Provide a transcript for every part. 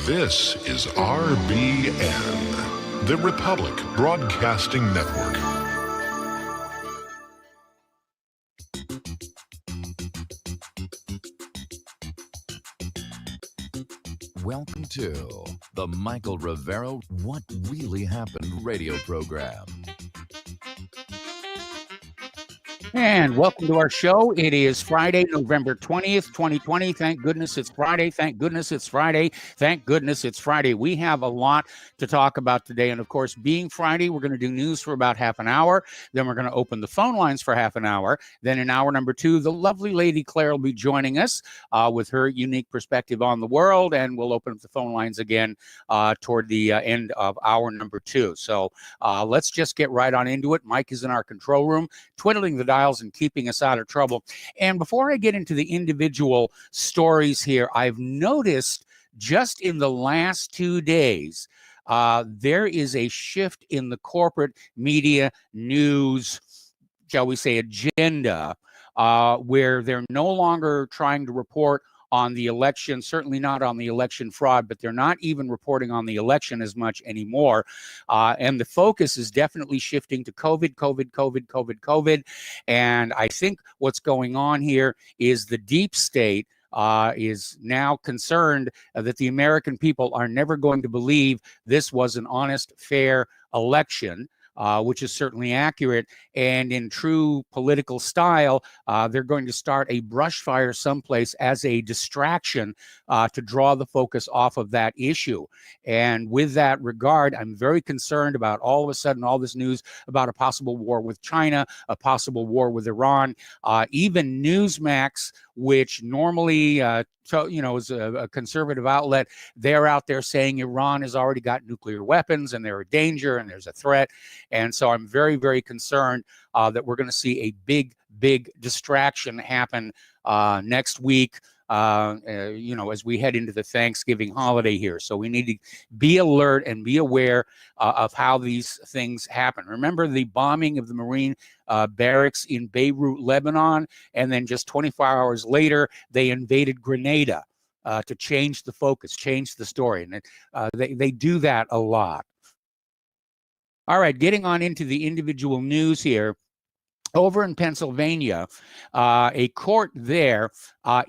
This is RBN, the Republic Broadcasting Network. Welcome to the Michael Rivero What Really Happened radio program. And welcome to our show. It is Friday, November 20th, 2020. Thank goodness it's Friday. Thank goodness it's Friday. Thank goodness it's Friday. We have a lot to talk about today. And of course, being Friday, we're going to do news for about half an hour. Then we're going to open the phone lines for half an hour. Then in hour number 2, the lovely lady Claire will be joining us with her unique perspective on the world. And we'll open up the phone lines again toward the end of hour number 2. So let's just get right on into it. Mike is in our control room, twiddling the dial and keeping us out of trouble. And before I get into the individual stories here, I've noticed just in the last 2 days, there is a shift in the corporate media news, shall we say, agenda, where they're no longer trying to report on the election, certainly not on the election fraud, but they're not even reporting on the election as much anymore. And the focus is definitely shifting to COVID. And I think what's going on here is the deep state is now concerned that the American people are never going to believe this was an honest, fair election. Which is certainly accurate. And in true political style, they're going to start a brush fire someplace as a distraction to draw the focus off of that issue. And with that regard, I'm very concerned about all of a sudden all this news about a possible war with China, a possible war with Iran, even Newsmax, which normally is a conservative outlet. They're out there saying Iran has already got nuclear weapons and they're a danger and there's a threat. And so I'm very, very concerned that we're going to see a big distraction happen next week, as we head into the Thanksgiving holiday here. So we need to be alert and be aware of how these things happen. Remember the bombing of the Marine barracks in Beirut, Lebanon, and then just 24 hours later, they invaded Grenada to change the focus, change the story. And they do that a lot. All right, getting on into the individual news here. Over in Pennsylvania, a court there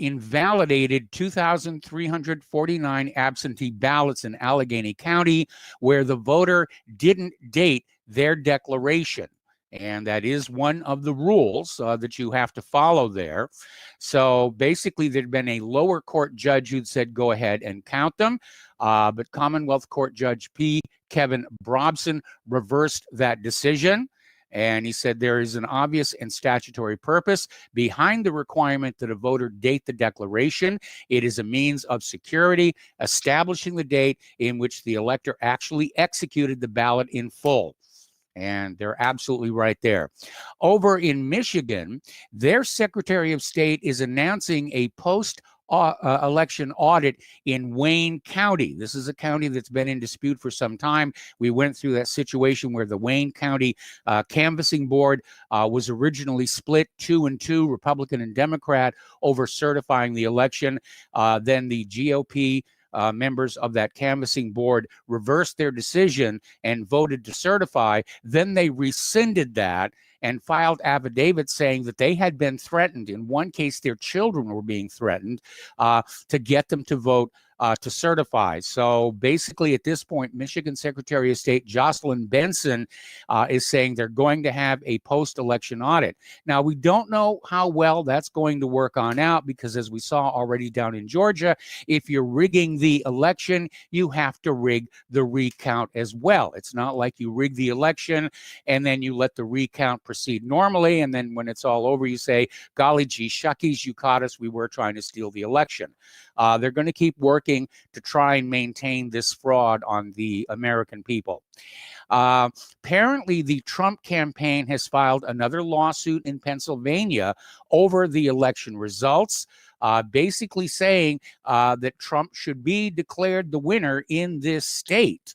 invalidated 2,349 absentee ballots in Allegheny County where the voter didn't date their declaration. And that is one of the rules that you have to follow there. So basically, there'd been a lower court judge who'd said, go ahead and count them. But Commonwealth Court Judge P. Kevin Brobson reversed that decision. And he said there is an obvious and statutory purpose behind the requirement that a voter date the declaration. It is a means of security, establishing the date in which the elector actually executed the ballot in full. And they're absolutely right there. Over in Michigan, their Secretary of State is announcing a post-election audit in Wayne County. This is a county that's been in dispute for some time. We went through that situation where the Wayne County canvassing board was originally split 2-2, Republican and Democrat, over certifying the election. Then the GOP members of that canvassing board reversed their decision and voted to certify. Then they rescinded that and filed affidavits saying that they had been threatened. In one case, their children were being threatened to get them to vote to certify. So basically, at this point, Michigan Secretary of State Jocelyn Benson is saying they're going to have a post-election audit. Now, we don't know how well that's going to work on out because, as we saw already down in Georgia, if you're rigging the election, you have to rig the recount as well. It's not like you rig the election and then you let the recount proceed normally, and then when it's all over, you say, golly gee shuckies, you caught us, we were trying to steal the election. They're going to keep working to try and maintain this fraud on the American people. Apparently, the Trump campaign has filed another lawsuit in Pennsylvania over the election results, basically saying that Trump should be declared the winner in this state.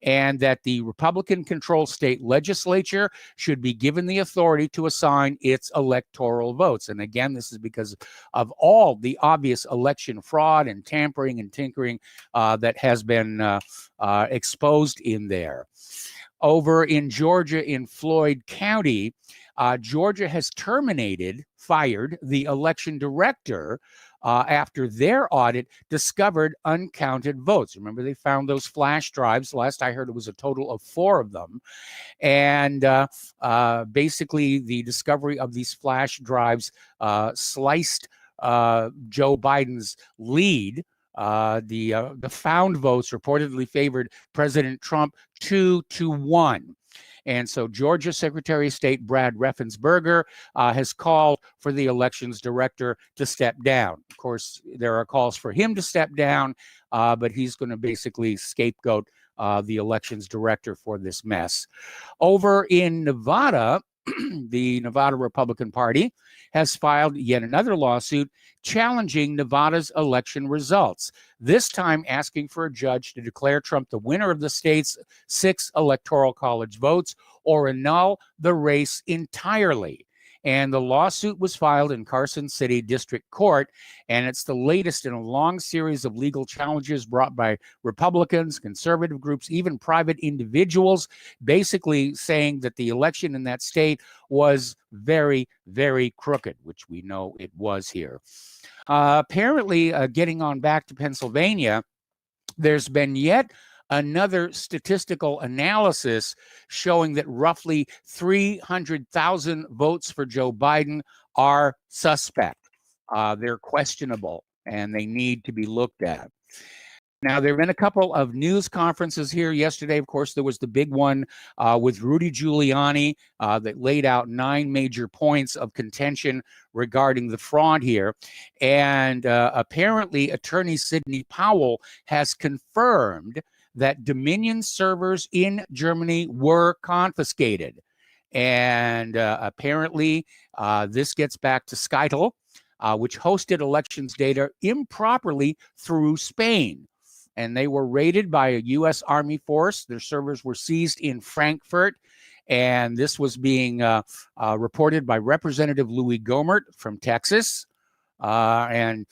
and that the Republican-controlled state legislature should be given the authority to assign its electoral votes. And again, this is because of all the obvious election fraud and tampering and tinkering that has been exposed in there. Over in Georgia, in Floyd County, Georgia has fired the election director after their audit discovered uncounted votes. Remember, they found those flash drives. Last I heard, it was a total of 4 of them. And basically, the discovery of these flash drives sliced Joe Biden's lead. The found votes reportedly favored President Trump 2-1. And so Georgia Secretary of State Brad Raffensperger has called for the elections director to step down. Of course, there are calls for him to step down, but he's going to basically scapegoat the elections director for this mess. Over in Nevada, the Nevada Republican Party has filed yet another lawsuit challenging Nevada's election results, this time asking for a judge to declare Trump the winner of the state's 6 electoral college votes or annul the race entirely. And the lawsuit was filed in Carson City District Court, and it's the latest in a long series of legal challenges brought by Republicans, conservative groups, even private individuals, basically saying that the election in that state was very, very crooked, which we know it was here. Apparently, getting on back to Pennsylvania, there's been yet another statistical analysis showing that roughly 300,000 votes for Joe Biden are suspect. They're questionable, and they need to be looked at. Now, there have been a couple of news conferences here yesterday. Of course, there was the big one with Rudy Giuliani that laid out 9 major points of contention regarding the fraud here. And apparently, Attorney Sidney Powell has confirmed that Dominion servers in Germany were confiscated. And apparently, this gets back to Skytel, which hosted elections data improperly through Spain. And they were raided by a U.S. Army force. Their servers were seized in Frankfurt. And this was being reported by Representative Louis Gohmert from Texas, and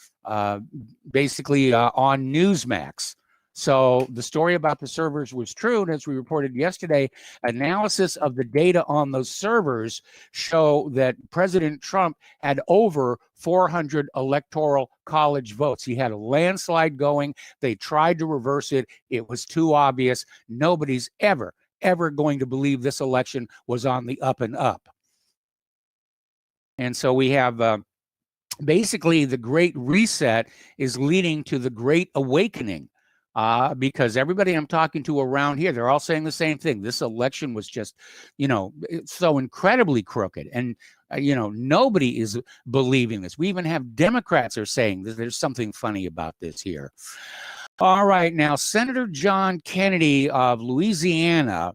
basically on Newsmax. So the story about the servers was true, and as we reported yesterday, analysis of the data on those servers show that President Trump had over 400 electoral college votes. He had a landslide going. They tried to reverse it. It was too obvious. Nobody's ever going to believe this election was on the up and up. And so we have basically the Great Reset is leading to the Great Awakening. Because everybody I'm talking to around here, they're all saying the same thing. This election was just, it's so incredibly crooked. And, nobody is believing this. We even have Democrats are saying that there's something funny about this here. All right. Now, Senator John Kennedy of Louisiana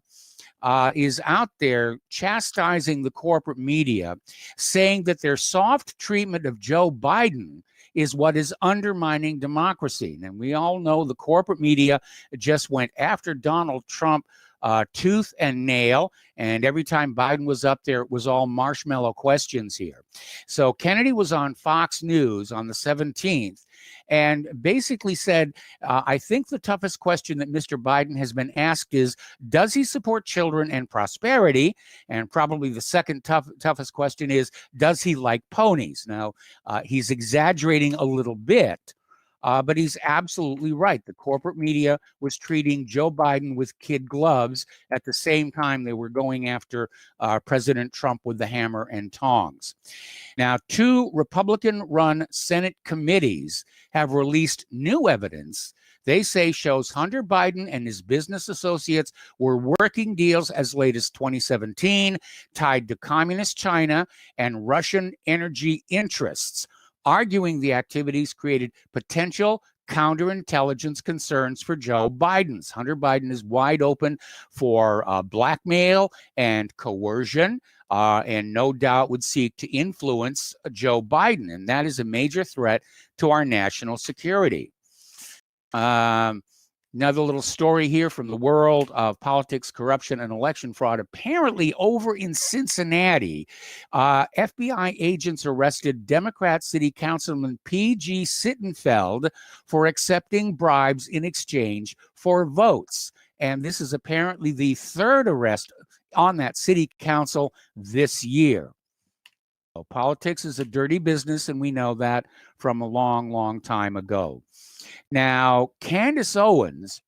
is out there chastising the corporate media, saying that their soft treatment of Joe Biden is what is undermining democracy. And we all know the corporate media just went after Donald Trump tooth and nail. And every time Biden was up there, it was all marshmallow questions here. So Kennedy was on Fox News on the 17th and basically said, I think the toughest question that Mr. Biden has been asked is, does he support children and prosperity? And probably the second toughest question is, does he like ponies? Now, he's exaggerating a little bit, but he's absolutely right. The corporate media was treating Joe Biden with kid gloves at the same time they were going after President Trump with the hammer and tongs. Now, 2 Republican-run Senate committees have released new evidence they say shows Hunter Biden and his business associates were working deals as late as 2017 tied to communist China and Russian energy interests, arguing the activities created potential counterintelligence concerns for Joe Biden's. Hunter Biden is wide open for blackmail and coercion, and no doubt would seek to influence Joe Biden. And that is a major threat to our national security. Another little story here from the world of politics, corruption, and election fraud. Apparently, over in Cincinnati, FBI agents arrested Democrat City Councilman P.G. Sittenfeld for accepting bribes in exchange for votes. And this is apparently the third arrest on that city council this year. So politics is a dirty business, and we know that from a long, long time ago. Now, Candace Owens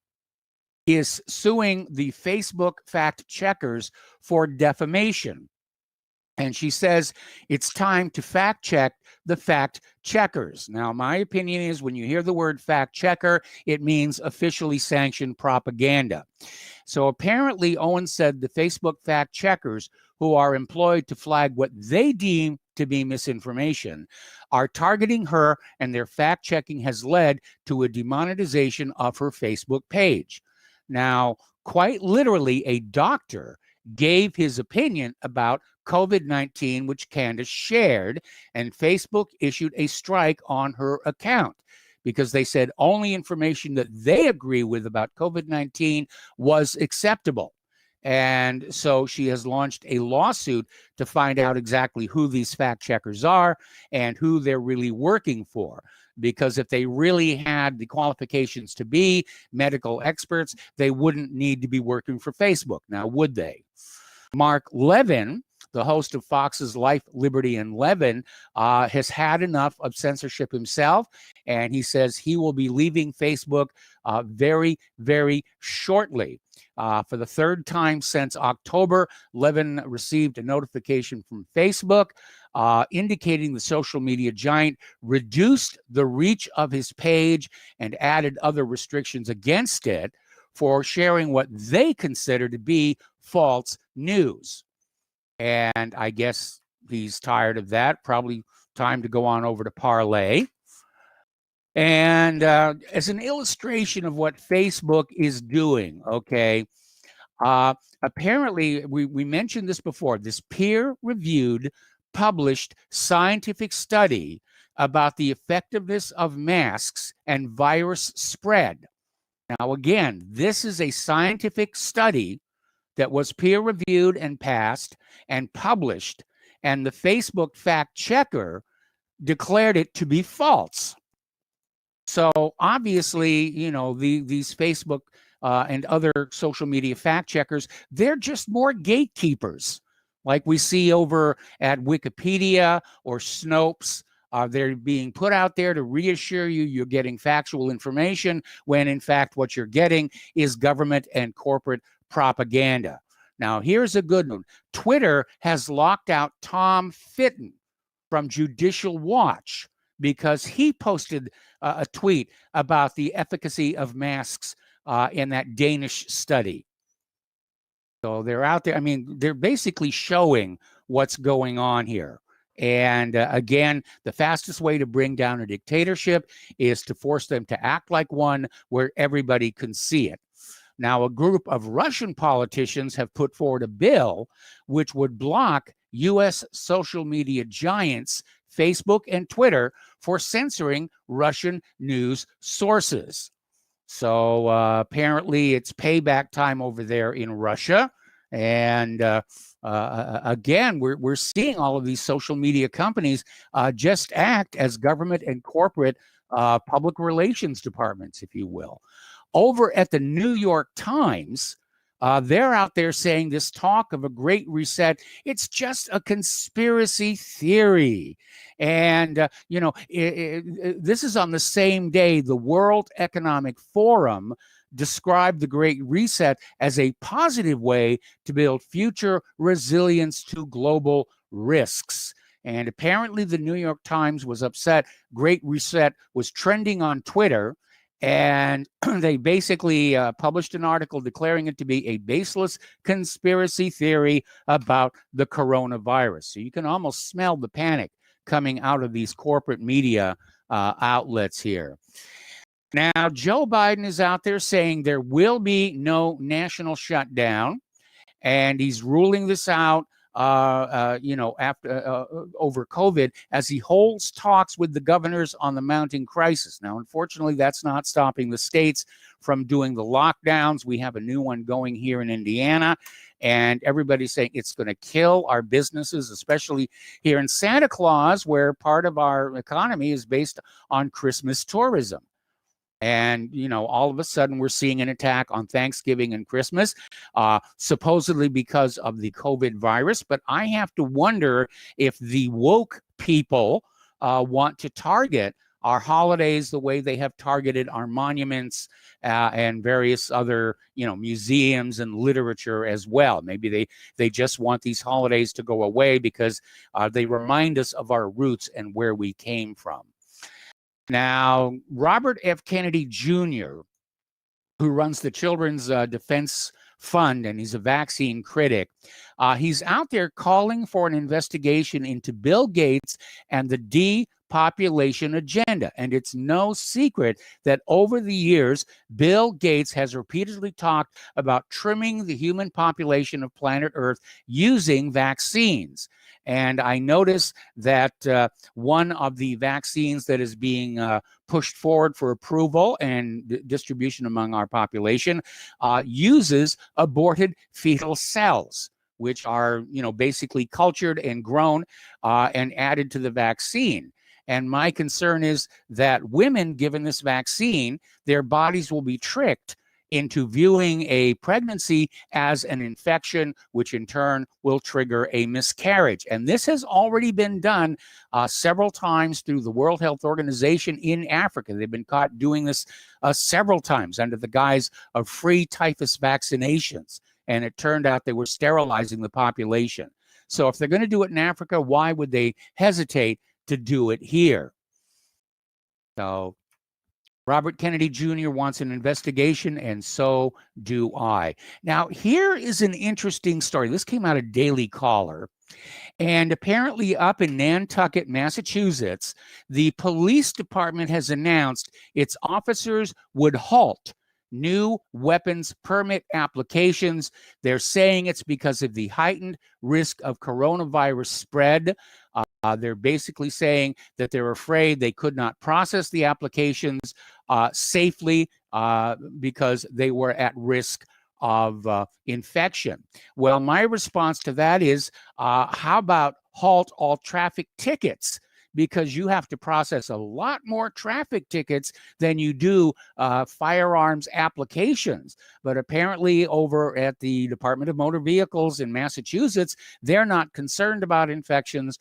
is suing the Facebook fact checkers for defamation. And she says it's time to fact check the fact checkers. Now, my opinion is when you hear the word fact checker, it means officially sanctioned propaganda. So apparently, Owens said the Facebook fact checkers, who are employed to flag what they deem to be misinformation, are targeting her, and their fact checking has led to a demonetization of her Facebook page. Now, quite literally, a doctor gave his opinion about COVID-19, which Candace shared, and Facebook issued a strike on her account because they said only information that they agree with about COVID-19 was acceptable. And so she has launched a lawsuit to find out exactly who these fact checkers are and who they're really working for. Because if they really had the qualifications to be medical experts, they wouldn't need to be working for Facebook. Now, would they? Mark Levin, the host of Fox's Life, Liberty, and Levin, has had enough of censorship himself, and he says he will be leaving Facebook very, very shortly. For the third time since October, Levin received a notification from Facebook indicating the social media giant reduced the reach of his page and added other restrictions against it for sharing what they consider to be false news. And I guess he's tired of that. Probably time to go on over to Parlay. And as an illustration of what Facebook is doing, okay, apparently we mentioned this before, this peer-reviewed, published scientific study about the effectiveness of masks and virus spread. Now, again, this is a scientific study that was peer-reviewed and passed and published, and the Facebook fact checker declared it to be false. So obviously, you know, these Facebook and other social media fact checkers, they're just more gatekeepers, like we see over at Wikipedia or Snopes. They're being put out there to reassure you you're getting factual information when, in fact, what you're getting is government and corporate propaganda. Now, here's a good one. Twitter has locked out Tom Fitton from Judicial Watch because he posted a tweet about the efficacy of masks in that Danish study. So they're out there. I mean, they're basically showing what's going on here. And again, the fastest way to bring down a dictatorship is to force them to act like one where everybody can see it. Now, a group of Russian politicians have put forward a bill which would block U.S. social media giants, Facebook and Twitter, for censoring Russian news sources. So apparently it's payback time over there in Russia. And again, we're seeing all of these social media companies just act as government and corporate public relations departments, if you will. Over at the New York Times, they're out there saying this talk of a great reset, it's just a conspiracy theory. And, you know, this is on the same day the World Economic Forum described the Great Reset as a positive way to build future resilience to global risks. And apparently the New York Times was upset. Great Reset was trending on Twitter. And they basically published an article declaring it to be a baseless conspiracy theory about the coronavirus. So you can almost smell the panic coming out of these corporate media outlets here. Now, Joe Biden is out there saying there will be no national shutdown, and he's ruling this out after over COVID, as he holds talks with the governors on the mounting crisis. Now, unfortunately, that's not stopping the states from doing the lockdowns. We have a new one going here in Indiana, and everybody's saying it's going to kill our businesses, especially here in Santa Claus, where part of our economy is based on Christmas tourism. And, all of a sudden we're seeing an attack on Thanksgiving and Christmas, supposedly because of the COVID virus. But I have to wonder if the woke people want to target our holidays the way they have targeted our monuments and various other, museums and literature as well. Maybe they just want these holidays to go away because they remind us of our roots and where we came from. Now, Robert F. Kennedy Jr., who runs the Children's Defense Fund, and he's a vaccine critic, he's out there calling for an investigation into Bill Gates and the depopulation agenda. And it's no secret that over the years, Bill Gates has repeatedly talked about trimming the human population of planet Earth using vaccines. And I notice that one of the vaccines that is being pushed forward for approval and distribution among our population uses aborted fetal cells, which are, basically cultured and grown and added to the vaccine. And my concern is that women given this vaccine, their bodies will be tricked into viewing a pregnancy as an infection, which in turn will trigger a miscarriage. And this has already been done several times through the World Health Organization in Africa. They've been caught doing this several times under the guise of free typhus vaccinations. And it turned out they were sterilizing the population. So if they're going to do it in Africa, why would they hesitate to do it here? So Robert Kennedy Jr. wants an investigation, and so do I. Now, here is an interesting story. This came out of Daily Caller. And apparently up in Nantucket, Massachusetts, the police department has announced its officers would halt new weapons permit applications. They're saying it's because of the heightened risk of coronavirus spread. They're basically saying that they're afraid they could not process the applications safely because they were at risk of infection. Well, my response to that is, how about halt all traffic tickets? Because you have to process a lot more traffic tickets than you do firearms applications. But apparently over at the Department of Motor Vehicles in Massachusetts, they're not concerned about infections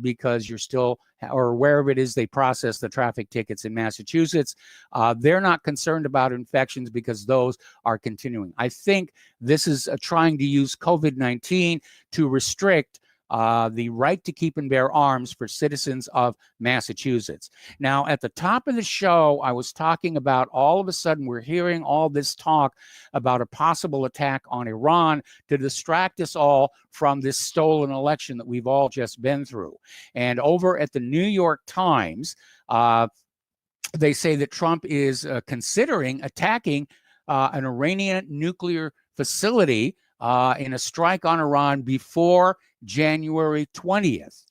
because you're still, or wherever it is they process the traffic tickets in Massachusetts, they're not concerned about infections because those are continuing. I think this is trying to use COVID-19 to restrict the right to keep and bear arms for citizens of Massachusetts. Now, at the top of the show, I was talking about all of a sudden we're hearing all this talk about a possible attack on Iran to distract us all from this stolen election that we've all just been through. And over at the New York Times, they say that Trump is considering attacking an Iranian nuclear facility in a strike on Iran before January 20th.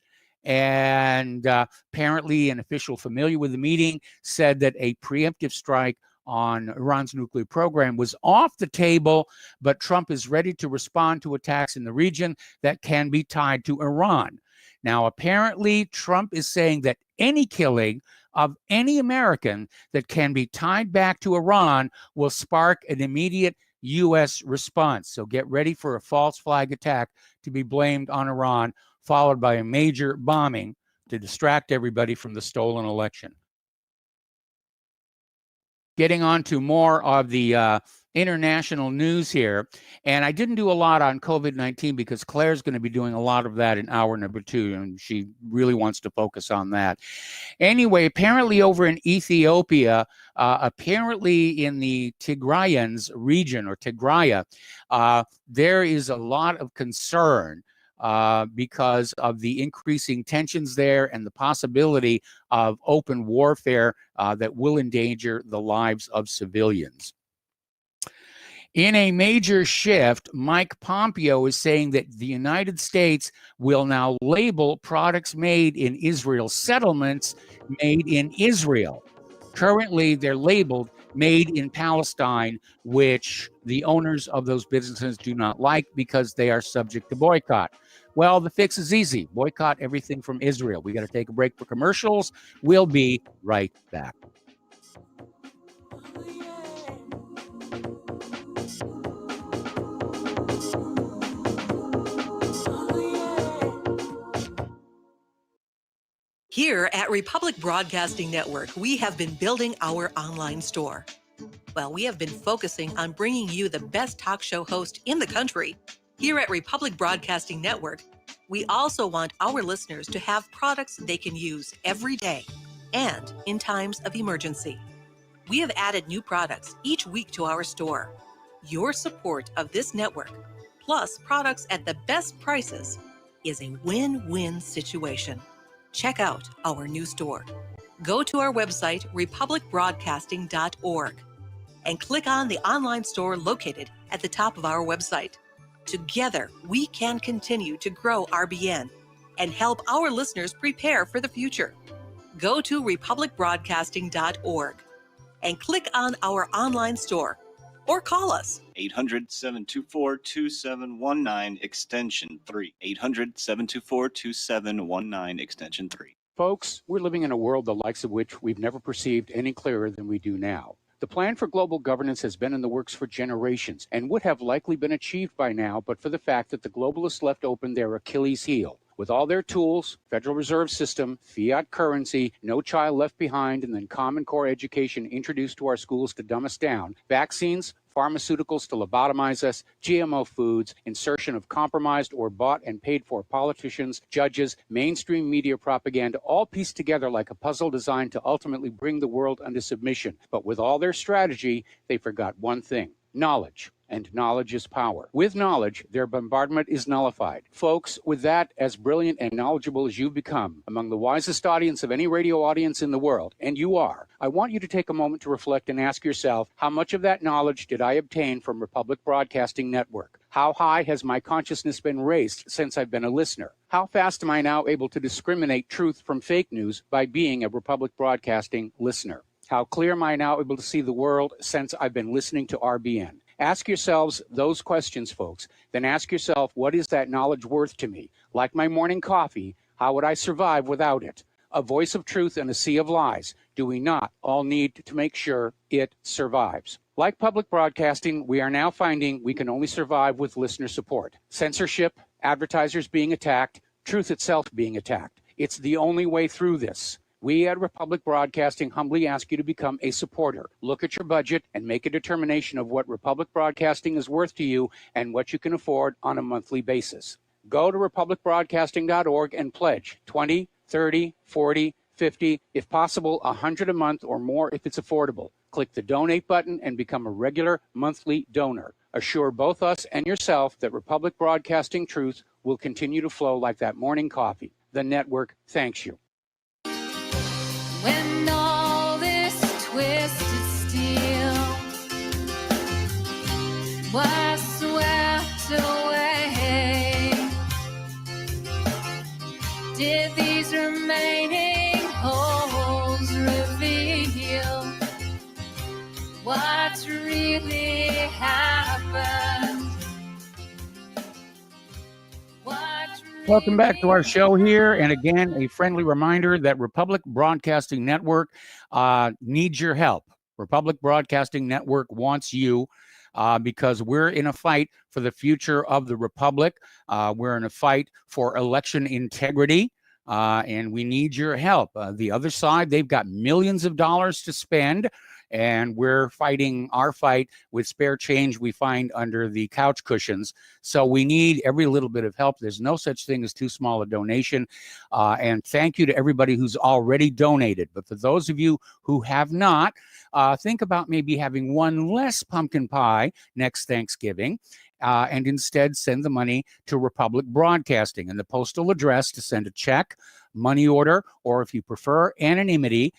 And apparently an official familiar with the meeting said that a preemptive strike on Iran's nuclear program was off the table, but Trump is ready to respond to attacks in the region that can be tied to Iran. Now, apparently, Trump is saying that any killing of any American that can be tied back to Iran will spark an immediate U.S. response. So get ready for a false flag attack to be blamed on Iran, followed by a major bombing to distract everybody from the stolen election. Getting on to more of the international news here. And I didn't do a lot on COVID-19 because Claire's going to be doing a lot of that in hour number 2, and she really wants to focus on that. Anyway, apparently over in Ethiopia, apparently in the Tigrayans region, or Tigraya, there is a lot of concern because of the increasing tensions there and the possibility of open warfare that will endanger the lives of civilians. In a major shift, Mike Pompeo is saying that the United States will now label products made in Israel settlements made in Israel. Currently, they're labeled made in Palestine, which the owners of those businesses do not like because they are subject to boycott. Well, the fix is easy. Boycott everything from Israel. We got to take a break for commercials. We'll be right back. Here at Republic Broadcasting Network, we have been building our online store. Well, we have been focusing on bringing you the best talk show host in the country. Here at Republic Broadcasting Network, we also want our listeners to have products they can use every day and in times of emergency. We have added new products each week to our store. Your support of this network, plus products at the best prices, is a win-win situation. Check out our new store. Go to our website, republicbroadcasting.org, and click on the online store located at the top of our website. Together, we can continue to grow RBN and help our listeners prepare for the future. Go to republicbroadcasting.org and click on our online store or call us. 800-724-2719 extension 3. 800-724-2719 extension 3. Folks, we're living in a world the likes of which we've never perceived any clearer than we do now. The plan for global governance has been in the works for generations and would have likely been achieved by now, but for the fact that the globalists left open their Achilles heel. With all their tools, Federal Reserve System, fiat currency, no child left behind, and then Common Core education introduced to our schools to dumb us down, vaccines, pharmaceuticals to lobotomize us, GMO foods, insertion of compromised or bought and paid for politicians, judges, mainstream media propaganda, all pieced together like a puzzle designed to ultimately bring the world under submission. But with all their strategy, they forgot one thing: knowledge. And knowledge is power. With knowledge, their bombardment is nullified. Folks, with that, as brilliant and knowledgeable as you've become, among the wisest audience of any radio audience in the world, and you are, I want you to take a moment to reflect and ask yourself, how much of that knowledge did I obtain from Republic Broadcasting Network? How high has my consciousness been raised since I've been a listener? How fast am I now able to discriminate truth from fake news by being a Republic Broadcasting listener? How clear am I now able to see the world since I've been listening to RBN? Ask yourselves those questions, folks. Then ask yourself, what is that knowledge worth to me? Like my morning coffee, how would I survive without it? A voice of truth in a sea of lies. Do we not all need to make sure it survives? Like public broadcasting, we are now finding we can only survive with listener support. Censorship, advertisers being attacked, truth itself being attacked. It's the only way through this. We at Republic Broadcasting humbly ask you to become a supporter. Look at your budget and make a determination of what Republic Broadcasting is worth to you and what you can afford on a monthly basis. Go to republicbroadcasting.org and pledge 20, 30, 40, 50, if possible, 100 a month or more if it's affordable. Click the donate button and become a regular monthly donor. Assure both us and yourself that Republic Broadcasting truth will continue to flow like that morning coffee. The network thanks you. When all this twisted steel was swept away, did these remaining holes reveal what's really happened? Welcome back to our show here. And again, a friendly reminder that Republic Broadcasting Network needs your help. Republic Broadcasting Network wants you because we're in a fight for the future of the Republic. We're in a fight for election integrity. And we need your help. The other side, they've got millions of dollars to spend. And we're fighting our fight with spare change we find under the couch cushions. So we need every little bit of help. There's no such thing as too small a donation. And thank you to everybody who's already donated. But for those of you who have not, think about maybe having one less pumpkin pie next Thanksgiving. And instead send the money to Republic Broadcasting. And the postal address to send a check, money order, or if you prefer anonymity,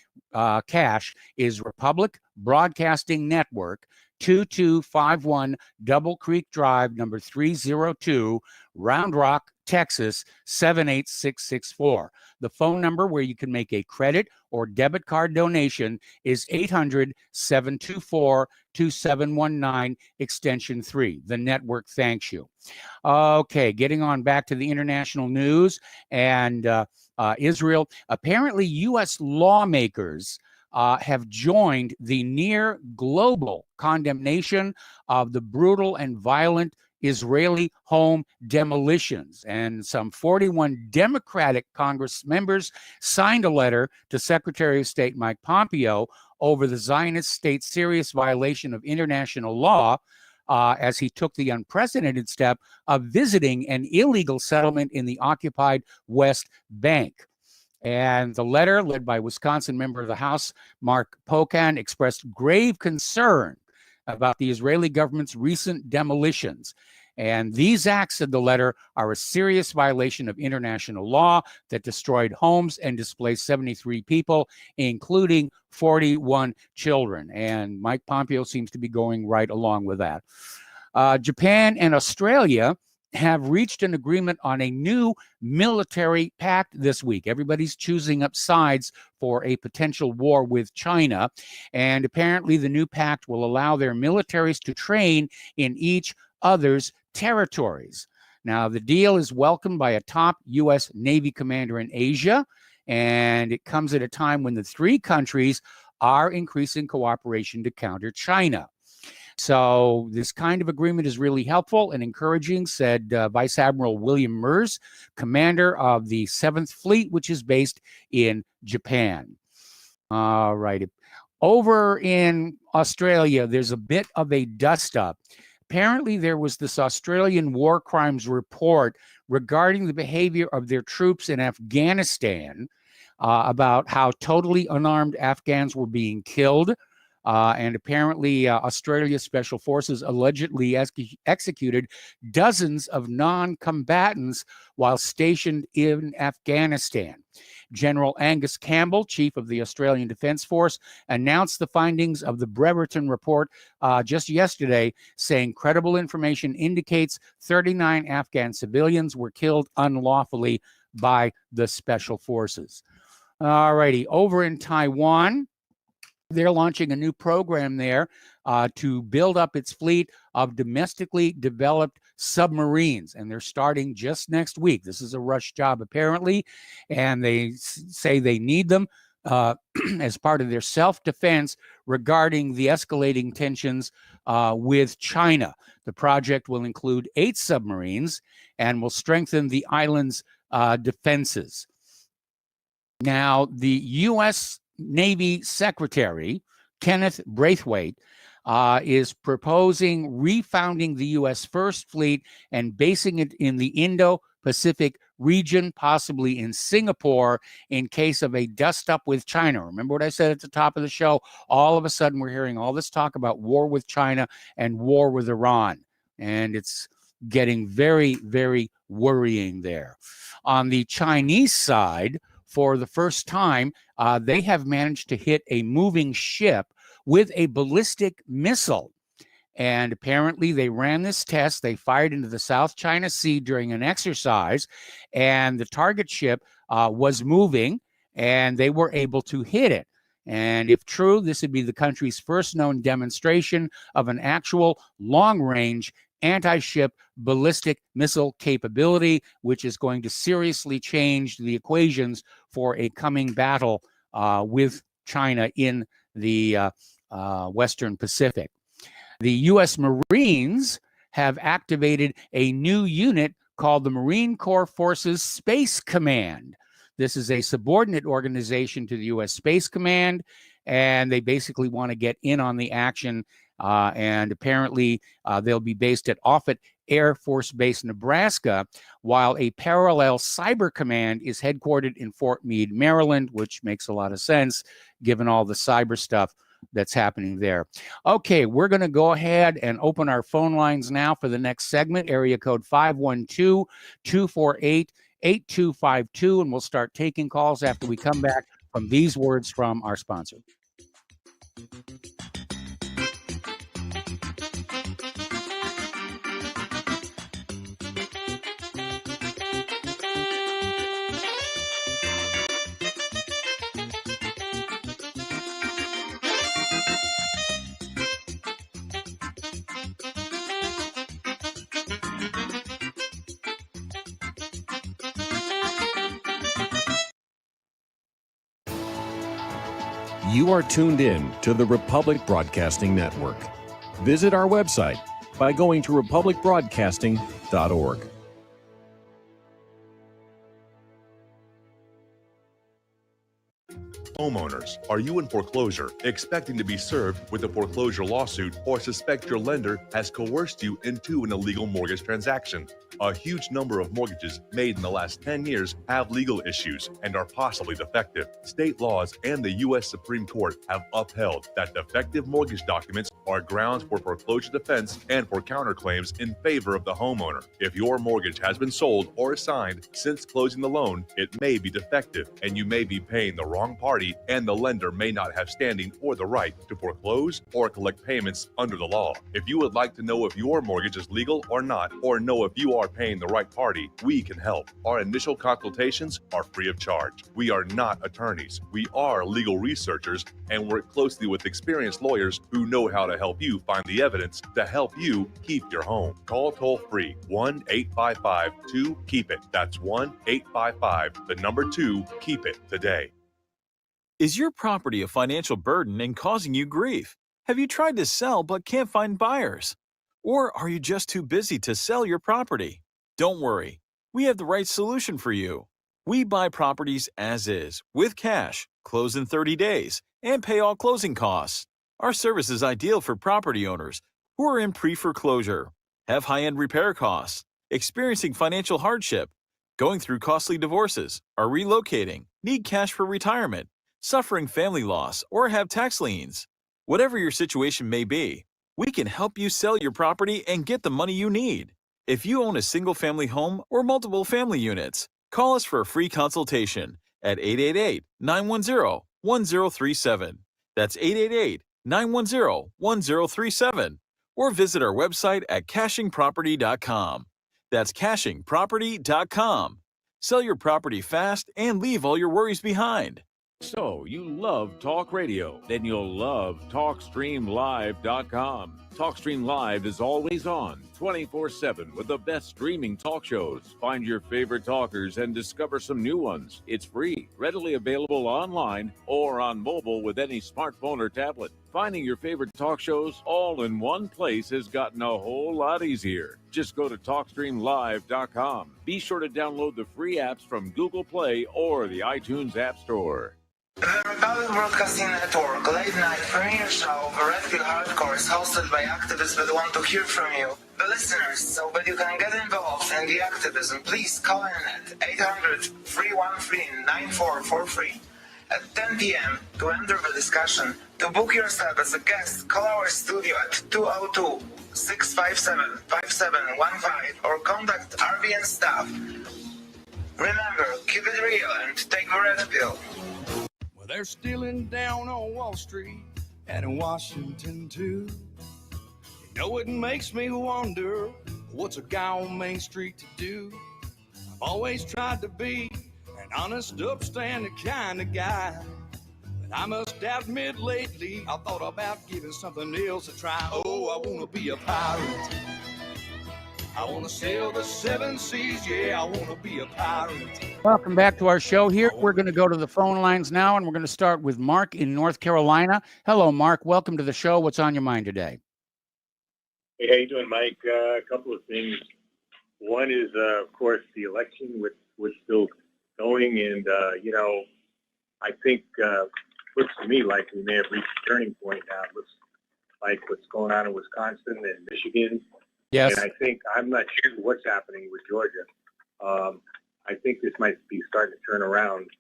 cash, is Republic Broadcasting Network, 2251 Double Creek Drive, number 302, Round Rock, Texas, 78664. The phone number where you can make a credit or debit card donation is 800-724-2719, extension 3. The network thanks you. Okay, getting on back to the international news and Israel. Apparently, U.S. lawmakers have joined the near global condemnation of the brutal and violent Israeli home demolitions. And some 41 Democratic Congress members signed a letter to Secretary of State Mike Pompeo over the Zionist state's serious violation of international law as he took the unprecedented step of visiting an illegal settlement in the occupied West Bank. And the letter, led by Wisconsin member of the House, Mark Pocan, expressed grave concern about the Israeli government's recent demolitions. And these acts, said the letter, are a serious violation of international law that destroyed homes and displaced 73 people, including 41 children. And Mike Pompeo seems to be going right along with that. Japan and Australia have reached an agreement on a new military pact this week. Everybody's choosing up sides for a potential war with China. And apparently the new pact will allow their militaries to train in each other's territories. Now, the deal is welcomed by a top U.S. Navy commander in Asia, and it comes at a time when the three countries are increasing cooperation to counter China. So this kind of agreement is really helpful and encouraging, said Vice Admiral William Mers, commander of the 7th Fleet, which is based in Japan. All right. Over in Australia, there's a bit of a dust-up. Apparently, there was this Australian war crimes report regarding the behavior of their troops in Afghanistan, about how totally unarmed Afghans were being killed. And apparently, Australia's special forces allegedly executed dozens of non-combatants while stationed in Afghanistan. General Angus Campbell, chief of the Australian Defence Force, announced the findings of the Brereton report just yesterday, saying credible information indicates 39 Afghan civilians were killed unlawfully by the special forces. All righty, over in Taiwan, they're launching a new program there to build up its fleet of domestically developed submarines. And they're starting just next week. This is a rush job, apparently. And they say they need them as part of their self-defense regarding the escalating tensions with China. The project will include 8 submarines and will strengthen the island's defenses. Now, the U.S. Navy Secretary, Kenneth Braithwaite, is proposing refounding the U.S. First Fleet and basing it in the Indo-Pacific region, possibly in Singapore, in case of a dust-up with China. Remember what I said at the top of the show? All of a sudden, we're hearing all this talk about war with China and war with Iran. And it's getting very, very worrying there. On the Chinese side, for the first time, they have managed to hit a moving ship with a ballistic missile. And apparently they ran this test. They fired into the South China Sea during an exercise, and the target ship was moving, and they were able to hit it. And if true, this would be the country's first known demonstration of an actual long-range anti-ship ballistic missile capability, which is going to seriously change the equations for a coming battle with China in the Western Pacific. The U.S. Marines have activated a new unit called the Marine Corps Forces Space Command. This is a subordinate organization to the U.S. Space Command, and they basically want to get in on the action. And apparently they'll be based at Offutt Air Force Base, Nebraska, while a parallel cyber command is headquartered in Fort Meade, Maryland, which makes a lot of sense given all the cyber stuff that's happening there. Okay, we're going to go ahead and open our phone lines now for the next segment, area code 512-248-8252, and we'll start taking calls after we come back from these words from our sponsor. You are tuned in to the Republic Broadcasting Network. Visit our website by going to republicbroadcasting.org. Homeowners, are you in foreclosure, expecting to be served with a foreclosure lawsuit, or suspect your lender has coerced you into an illegal mortgage transaction? A huge number of mortgages made in the last 10 years have legal issues and are possibly defective. State laws and the U.S. Supreme Court have upheld that defective mortgage documents are grounds for foreclosure defense and for counterclaims in favor of the homeowner. If your mortgage has been sold or assigned since closing the loan, it may be defective and you may be paying the wrong party, and the lender may not have standing or the right to foreclose or collect payments under the law. If you would like to know if your mortgage is legal or not, or know if you are paying the right party, we can help. Our initial consultations are free of charge. We are not attorneys. We are legal researchers and work closely with experienced lawyers who know how to help you find the evidence to help you keep your home. Call toll free 1-855-2-KEEP-IT. That's 1-855-2-KEEP-IT today. Is your property a financial burden and causing you grief? Have you tried to sell but can't find buyers? Or are you just too busy to sell your property? Don't worry, we have the right solution for you. We buy properties as is, with cash, close in 30 days, and pay all closing costs. Our service is ideal for property owners who are in pre-foreclosure, have high-end repair costs, experiencing financial hardship, going through costly divorces, are relocating, need cash for retirement, suffering family loss, or have tax liens. Whatever your situation may be, we can help you sell your property and get the money you need. If you own a single-family home or multiple family units, call us for a free consultation at 888-910-1037. That's 888-910-1037. Or visit our website at cashingproperty.com. That's cashingproperty.com. Sell your property fast and leave all your worries behind. So, you love talk radio? Then you'll love TalkStreamLive.com. TalkStream Live is always on, 24/7, with the best streaming talk shows. Find your favorite talkers and discover some new ones. It's free, readily available online or on mobile with any smartphone or tablet. Finding your favorite talk shows all in one place has gotten a whole lot easier. Just go to TalkStreamLive.com. Be sure to download the free apps from Google Play or the iTunes App Store. The Republic Broadcasting Network late night premiere show for Red Pill Hardcore is hosted by activists that want to hear from you, the listeners, so that you can get involved in the activism. Please call in at 800-313-9443 at 10 p.m. to enter the discussion. To book yourself as a guest, call our studio at 202-657-5715 or contact RBN staff. Remember, keep it real and take the red pill. They're stealing down on Wall Street and in Washington too. You know it makes me wonder, what's a guy on Main Street to do? I've always tried to be an honest, upstanding kind of guy, but I must admit lately I thought about giving something else a try. Oh, I want to be a pirate. I want to sail the seven seas, yeah, I want to be a pirate. Welcome back to our show here. We're going to go to the phone lines now, and we're going to start with Mark in North Carolina. Hello, Mark. Welcome to the show. What's on your mind today? Hey, how you doing, Mike? A couple of things. One is, of course, the election, which still going, and, I think looks to me like we may have reached a turning point now. It looks like what's going on in Wisconsin and Michigan. Yes. And I think, I'm not sure what's happening with Georgia. I think this might be starting to turn around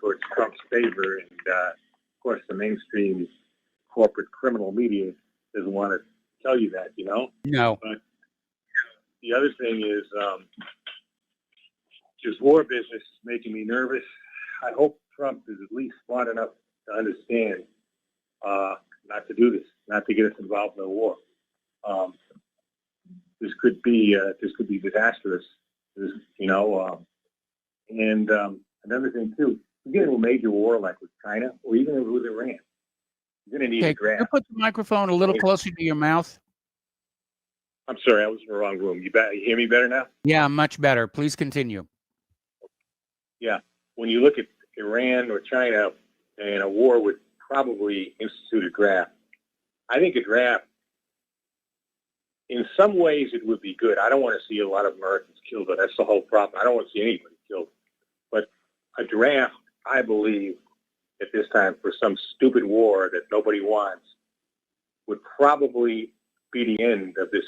towards Trump's favor. And, of course, the mainstream corporate criminal media doesn't want to tell you that, No. But the other thing is just war business is making me nervous. I hope Trump is at least smart enough to understand not to do this, not to get us involved in a war. This could be disastrous, and another thing too, we get into a major war like with China or even with Iran, you're going to need a draft. Can you put the microphone a little closer to your mouth? I'm sorry, I was in the wrong room. You hear me better now? Yeah, much better. Please continue. Yeah, when you look at Iran or China and a war with probably institute a draft. I think a draft, in some ways, it would be good. I don't want to see a lot of Americans killed, but that's the whole problem. I don't want to see anybody killed. But a draft, I believe, at this time, for some stupid war that nobody wants, would probably be the end of this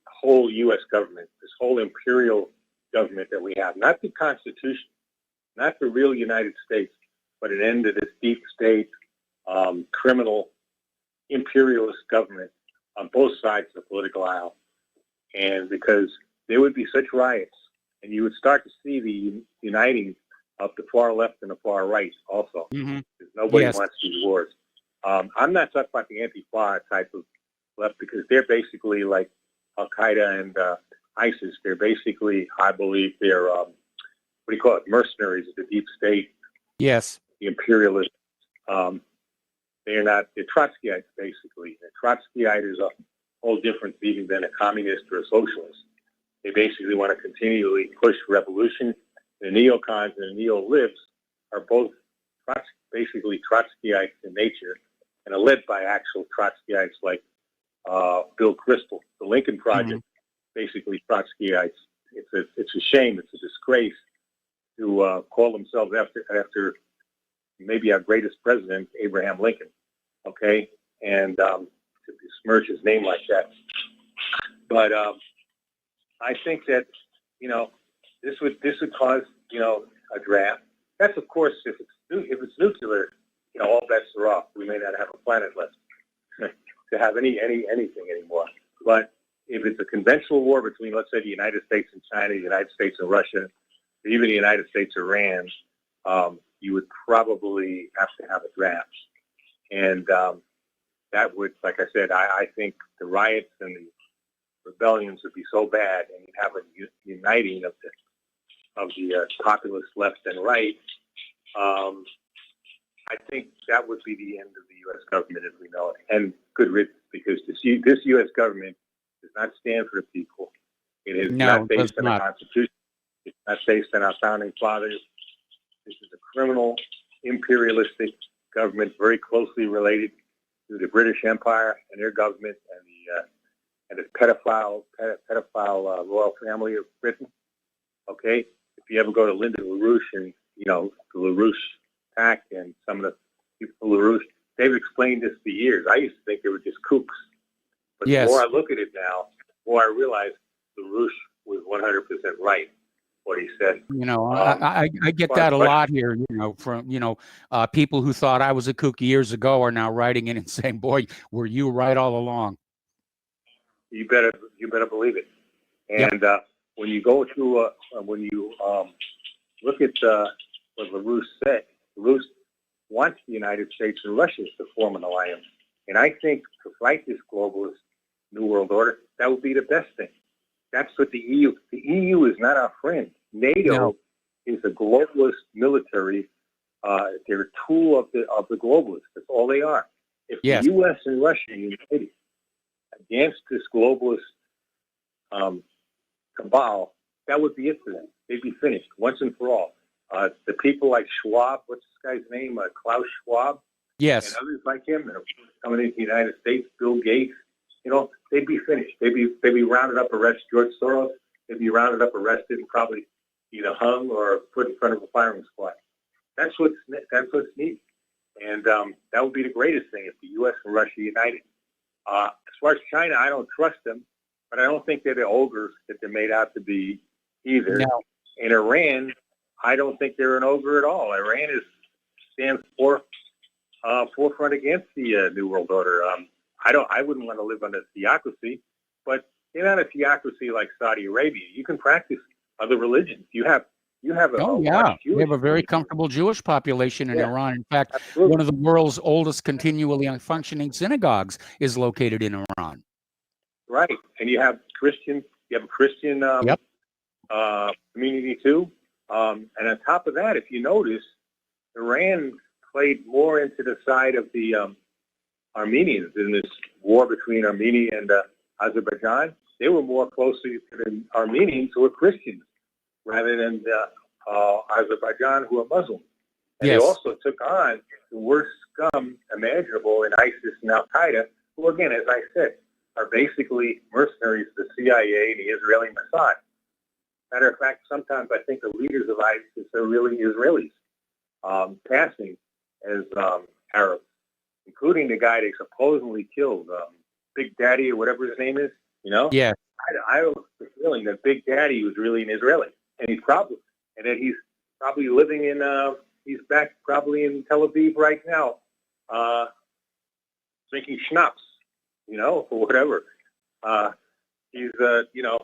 whole U.S. government, this whole imperial government that we have. Not the Constitution, not the real United States, but an end to this deep state, criminal, imperialist government on both sides of the political aisle. And because there would be such riots, and you would start to see the uniting of the far left and the far right also. Mm-hmm. Because nobody Yes. wants these wars. I'm not talking about the Antifa type of left, because they're basically like Al-Qaeda and ISIS. They're basically, I believe, they're, mercenaries of the deep state, Yes. the imperialists. They're Trotskyites, basically. A Trotskyite is a whole different thing than a communist or a socialist. They basically want to continually push revolution. The neocons and the neo-libs are both basically Trotskyites in nature and are led by actual Trotskyites like Bill Kristol. The Lincoln Project, basically Trotskyites. It's a shame. It's a disgrace to call themselves after maybe our greatest president, Abraham Lincoln, okay, and to besmirch his name like that. But I think that, this would cause, a draft. That's, of course, if it's nuclear, all bets are off. We may not have a planet left to have anything anymore. But if it's a conventional war between, let's say, the United States and China, the United States and Russia, or even the United States and Iran, you would probably have to have a draft. And that would, like I said, I think the riots and the rebellions would be so bad, and you'd have a uniting of the populist left and right. I think that would be the end of the U.S. government as we know it, and good riddance, because this U.S. government does not stand for the people. It is not based on the Constitution. It's not based on our founding fathers. This is a criminal, imperialistic government, very closely related to the British Empire and their government and the pedophile royal family of Britain. Okay, if you ever go to Lyndon LaRouche and the LaRouche Pact and some of the people from LaRouche, they've explained this for years. I used to think they were just kooks, but the more I look at it now, the more I realize LaRouche was 100% right. What he said. I get that a lot here, from, people who thought I was a kook years ago are now writing in and saying, boy, were you right all along. You better believe it. And when you go to, look at what LaRouche said, LaRouche wants the United States and Russia to form an alliance. And I think to fight this globalist New World Order, that would be the best thing. That's what the EU is not our friend. NATO is a globalist military. They're a tool of the globalists. That's all they are. If the U.S. and Russia united against this globalist cabal, that would be it for them. They'd be finished once and for all. The people like Schwab, what's this guy's name? Klaus Schwab. Yes. And others like him that are coming into the United States, Bill Gates. They'd be finished. They'd be rounded up, arrested. George Soros, they'd be rounded up, arrested, and probably either hung or put in front of a firing squad. That's what's needed, and that would be the greatest thing if the U.S. and Russia united. As far as China, I don't trust them, but I don't think they're the ogres that they're made out to be either. No. And Iran, I don't think they're an ogre at all. Iran stands forefront against the New World Order. I wouldn't want to live under theocracy, but they're not a theocracy like Saudi Arabia. You can practice other religions. You have we have a very comfortable Jewish population in Iran. In fact, one of the world's oldest continually functioning synagogues is located in Iran. Right, and you have Christian. You have a Christian community too. And on top of that, if you notice, Iran played more into the side of the Armenians in this war between Armenia and Azerbaijan. They were more closely to the Armenians, who were Christians, rather than Azerbaijan, who are Muslim. And Yes. they also took on the worst scum imaginable in ISIS and Al-Qaeda, who, again, as I said, are basically mercenaries of the CIA and the Israeli Mossad. Matter of fact, sometimes I think the leaders of ISIS are really Israelis, passing as Arabs, including the guy they supposedly killed, Big Daddy or whatever his name is, you know? Yeah. I have the feeling that Big Daddy was really an Israeli, and he's probably living in, he's back probably in Tel Aviv right now, drinking schnapps, you know, or whatever. He's, you know,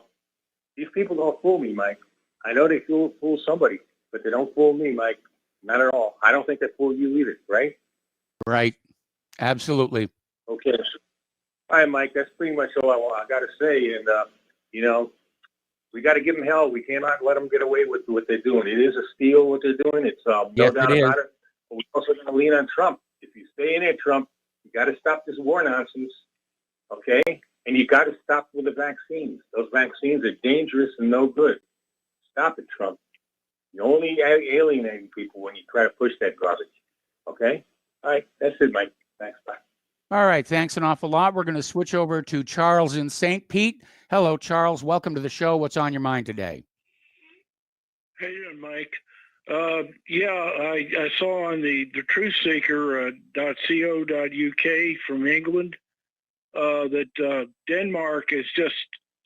these people don't fool me, Mike. I know they fool somebody, but they don't fool me, Mike. Not at all. I don't think they fool you either, right? Right. Absolutely. Okay. All right, Mike, that's pretty much all I got to say. And, you know, we got to give them hell. We cannot let them get away with what they're doing. It is a steal what they're doing. It's no Yes, doubt it is. about it. But we also got to lean on Trump. If you stay in it, Trump, you got to stop this war nonsense, okay? And you got to stop with the vaccines. Those vaccines are dangerous and no good. Stop it, Trump. You're only alienating people when you try to push that garbage, okay? All right, that's it, Mike. Thanks, bye. All right. Thanks an awful lot. We're going to switch over to Charles in St. Pete. Hello, Charles. Welcome to the show. What's on your mind today? How you doing, Mike? I saw on the truthseeker.co.uk from England that Denmark has just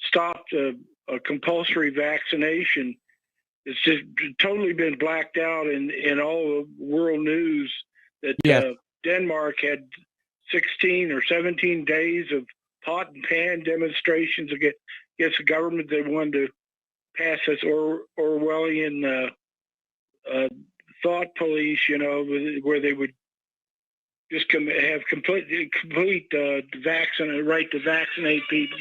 stopped a compulsory vaccination. It's just totally been blacked out in all the world news that Denmark had 16 or 17 days of pot and pan demonstrations against the government. They wanted to pass this Orwellian thought police, you know, where they would just have complete right to vaccinate people.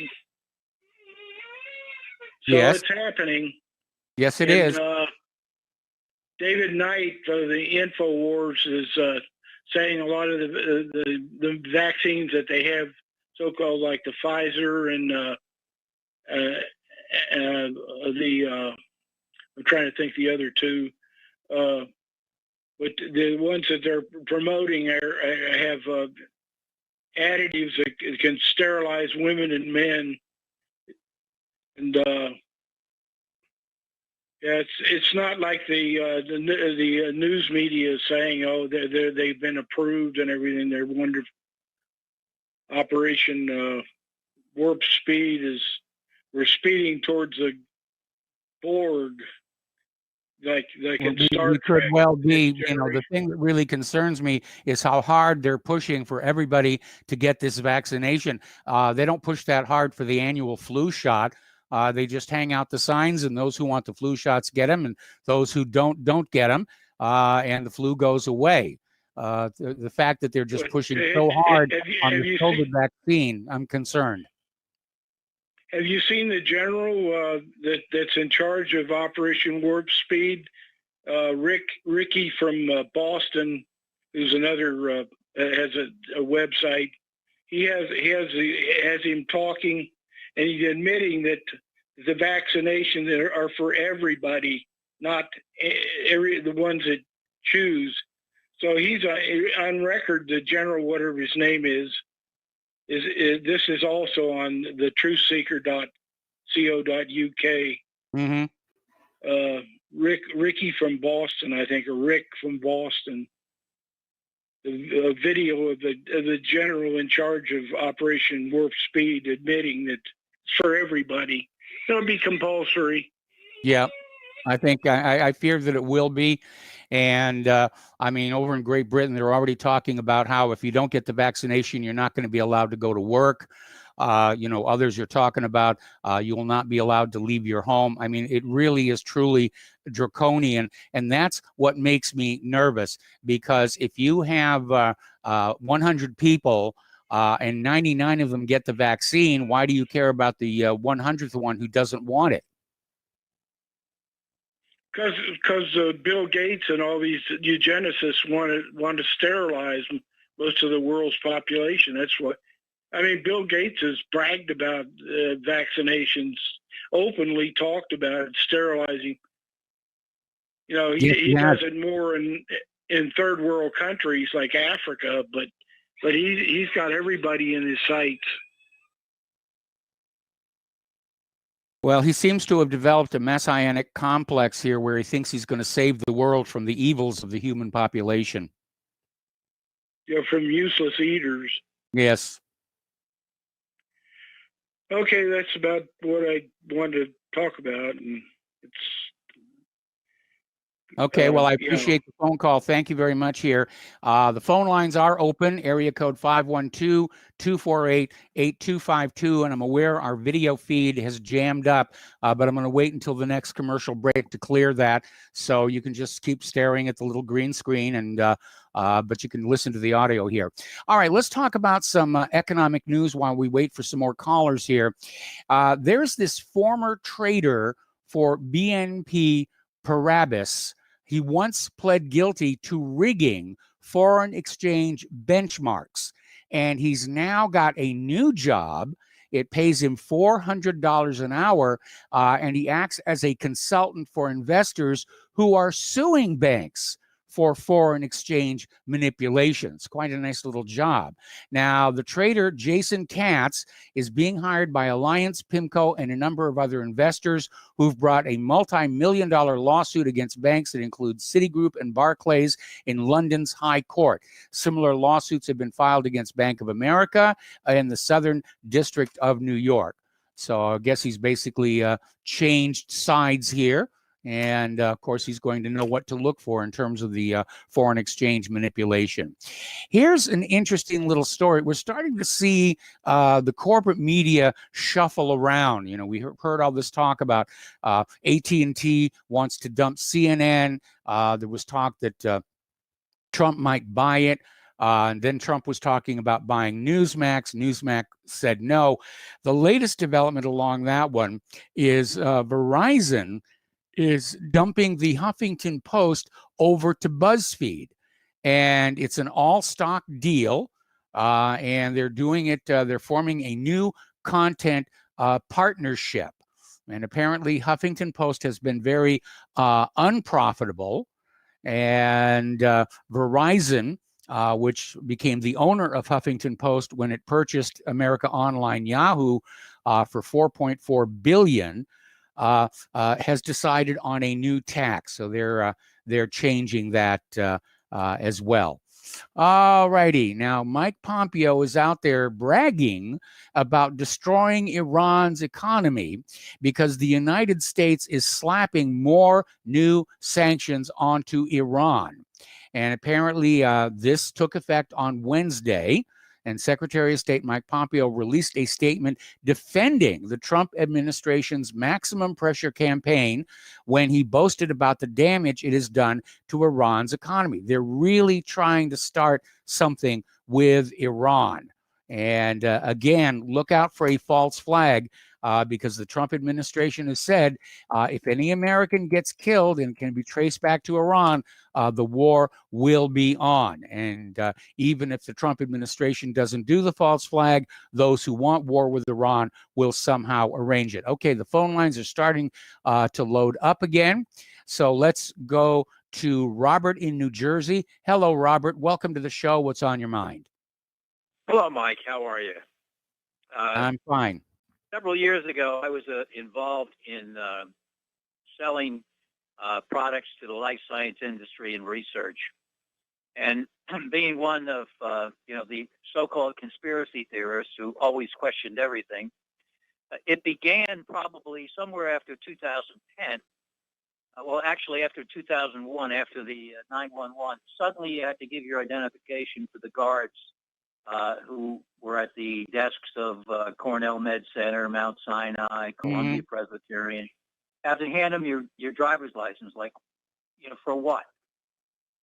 So Yes. it's happening. Yes, it is. David Knight of the InfoWars is saying a lot of the vaccines that they have, so-called like the Pfizer and I'm trying to think the other two, but the ones that they're promoting have additives that can sterilize women and men, and it's not like the news media is saying, oh, they've been approved and everything. They're wonderful. Operation Warp Speed we're speeding towards the Borg, like in Star We Trek. could well be, you know, the thing that really concerns me is how hard they're pushing for everybody to get this vaccination. They don't push that hard for the annual flu shot. They just hang out the signs, and those who want the flu shots get them, and those who don't get them, and the flu goes away. The fact that they're just pushing so hard on the COVID vaccine, I'm concerned. Have you seen the general that's in charge of Operation Warp Speed, Ricky from Boston, who's another has a website? He has him talking, and he's admitting that the vaccinations are for everybody, not the ones that choose. So he's on record. The general, whatever his name is this is also on the truthseeker.co.uk. Mm-hmm. Ricky from Boston, I think, or Rick from Boston. The video of the general in charge of Operation Warp Speed admitting that it's for everybody. It'll be compulsory. Yeah, I think I fear that it will be. And I mean, over in Great Britain, they're already talking about how if you don't get the vaccination, you're not going to be allowed to go to work. You know, others are talking about you will not be allowed to leave your home. I mean, it really is truly draconian. And that's what makes me nervous, because if you have 100 people and 99 of them get the vaccine, why do you care about the 100th one who doesn't want it? Because Bill Gates and all these eugenicists want to sterilize most of the world's population. That's what I mean. Bill Gates has bragged about vaccinations, openly talked about it, sterilizing. You know, he does it more in third world countries like Africa, but he's got everybody in his sights. Well, he seems to have developed a messianic complex here where he thinks he's going to save the world from the evils of the human population. From useless eaters. Yes. Okay, that's about what I wanted to talk about, and it's okay. Well, I appreciate the phone call. Thank you very much here. The phone lines are open, area code 512-248-8252, and I'm aware our video feed has jammed up, but I'm going to wait until the next commercial break to clear that, so you can just keep staring at the little green screen, and but you can listen to the audio here. All right, let's talk about some economic news while we wait for some more callers here. There's this former trader for BNP Paribas. He once pled guilty to rigging foreign exchange benchmarks, and he's now got a new job. It pays him $400 an hour, and he acts as a consultant for investors who are suing banks for foreign exchange manipulations. Quite a nice little job. Now, the trader, Jason Katz, is being hired by Alliance, PIMCO, and a number of other investors who've brought a multi-million-dollar lawsuit against banks that include Citigroup and Barclays in London's High Court. Similar lawsuits have been filed against Bank of America in the Southern District of New York. So I guess he's basically changed sides here. And of course, he's going to know what to look for in terms of the foreign exchange manipulation. Here's an interesting little story. We're starting to see the corporate media shuffle around. You know, we heard all this talk about AT&T wants to dump CNN. There was talk that Trump might buy it. And then Trump was talking about buying Newsmax. Newsmax said no. The latest development along that one is Verizon is dumping the Huffington Post over to BuzzFeed. And it's an all-stock deal. And they're doing it, they're forming a new content partnership. And apparently Huffington Post has been very unprofitable. And Verizon, which became the owner of Huffington Post when it purchased America Online Yahoo for $4.4 billion, has decided on a new tax. So they're changing that as well. All righty. Now, Mike Pompeo is out there bragging about destroying Iran's economy because the United States is slapping more new sanctions onto Iran. And apparently this took effect on Wednesday. And Secretary of State Mike Pompeo released a statement defending the Trump administration's maximum pressure campaign when he boasted about the damage it has done to Iran's economy. They're really trying to start something with Iran. And again, look out for a false flag because the Trump administration has said if any American gets killed and can be traced back to Iran, the war will be on. And even if the Trump administration doesn't do the false flag, those who want war with Iran will somehow arrange it. Okay, the phone lines are starting to load up again. So let's go to Robert in New Jersey. Hello, Robert. Welcome to the show. What's on your mind? Hello, Mike. How are you? I'm fine. Several years ago, I was involved in selling products to the life science industry and research. And being one of, the so-called conspiracy theorists who always questioned everything, it began probably somewhere after 2010. Well, actually, after 2001, after the 911, suddenly you had to give your identification to the guards who were at the desks of Cornell Med Center, Mount Sinai, Columbia Presbyterian. Have to hand them your driver's license, like, for what?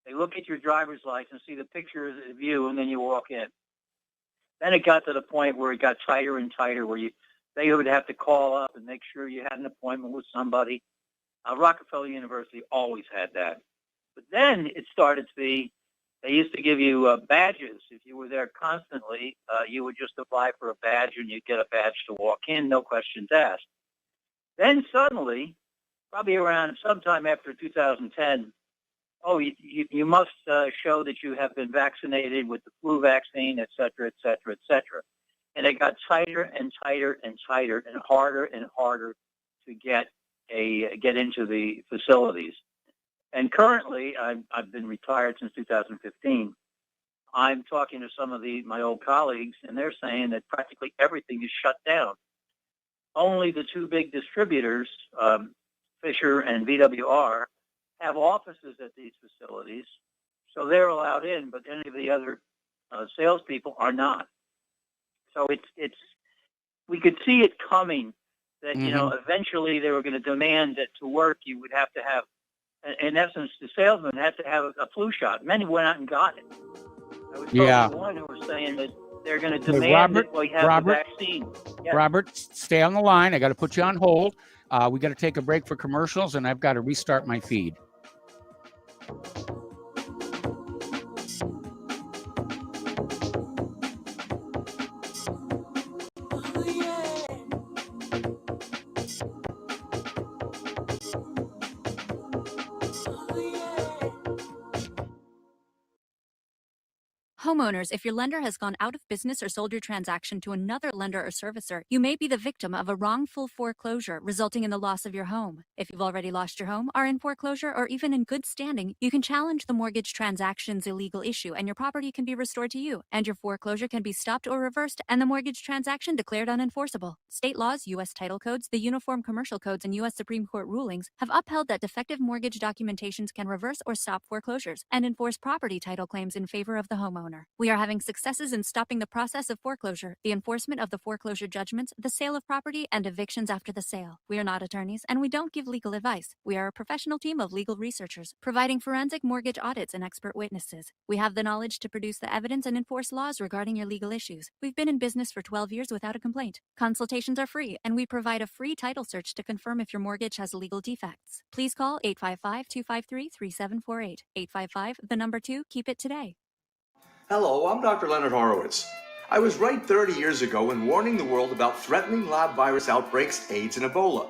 They look at your driver's license, see the picture of you, and then you walk in. Then it got to the point where it got tighter and tighter, where they would have to call up and make sure you had an appointment with somebody. Rockefeller University always had that. But then it started to be, they used to give you badges. If you were there constantly, you would just apply for a badge and you'd get a badge to walk in, no questions asked. Then suddenly, probably around sometime after 2010, oh, you must show that you have been vaccinated with the flu vaccine, et cetera, et cetera, et cetera. And it got tighter and tighter and tighter and harder to get into the facilities. And currently, I've been retired since 2015. I'm talking to some of my old colleagues, and they're saying that practically everything is shut down. Only the two big distributors, Fisher and VWR, have offices at these facilities, so they're allowed in, but any of the other salespeople are not. So it's we could see it coming that eventually they were going to demand that to work you would have to have, in essence, the salesman had to have a flu shot. Many went out and got it. I was talking to one who was saying that they're going to demand that we have the vaccine. Yes. Robert, stay on the line. I got to put you on hold. We got to take a break for commercials, and I've got to restart my feed. Homeowners, if your lender has gone out of business or sold your transaction to another lender or servicer, you may be the victim of a wrongful foreclosure, resulting in the loss of your home. If you've already lost your home, are in foreclosure, or even in good standing, you can challenge the mortgage transaction's illegal issue, and your property can be restored to you, and your foreclosure can be stopped or reversed, and the mortgage transaction declared unenforceable. State laws, U.S. title codes, the Uniform Commercial Codes, and U.S. Supreme Court rulings have upheld that defective mortgage documentations can reverse or stop foreclosures and enforce property title claims in favor of the homeowner. We are having successes in stopping the process of foreclosure, the enforcement of the foreclosure judgments, the sale of property, and evictions after the sale. We are not attorneys, and we don't give legal advice. We are a professional team of legal researchers, providing forensic mortgage audits and expert witnesses. We have the knowledge to produce the evidence and enforce laws regarding your legal issues. We've been in business for 12 years without a complaint. Consultations are free, and we provide a free title search to confirm if your mortgage has legal defects. Please call 855-253-3748. 855, 2, keep it today. Hello, I'm Dr. Leonard Horowitz. I was right 30 years ago in warning the world about threatening lab virus outbreaks, AIDS, and Ebola.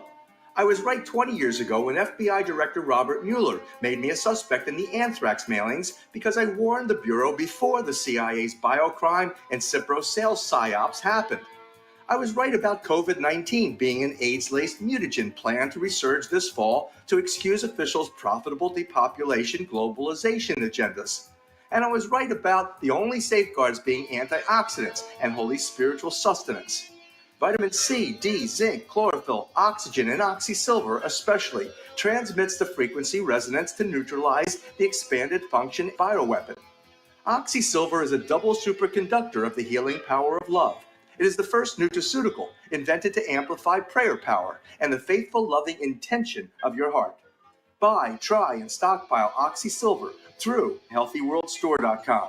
I was right 20 years ago when FBI Director Robert Mueller made me a suspect in the anthrax mailings because I warned the Bureau before the CIA's biocrime and Cipro sales psyops happened. I was right about COVID-19 being an AIDS-laced mutagen planned to resurge this fall to excuse officials' profitable depopulation globalization agendas. And I was right about the only safeguards being antioxidants and holy spiritual sustenance. Vitamin C, D, zinc, chlorophyll, oxygen, and oxysilver especially transmits the frequency resonance to neutralize the expanded function bioweapon. Oxysilver is a double superconductor of the healing power of love. It is the first nutraceutical invented to amplify prayer power and the faithful loving intention of your heart. Buy, try, and stockpile Oxysilver through healthyworldstore.com.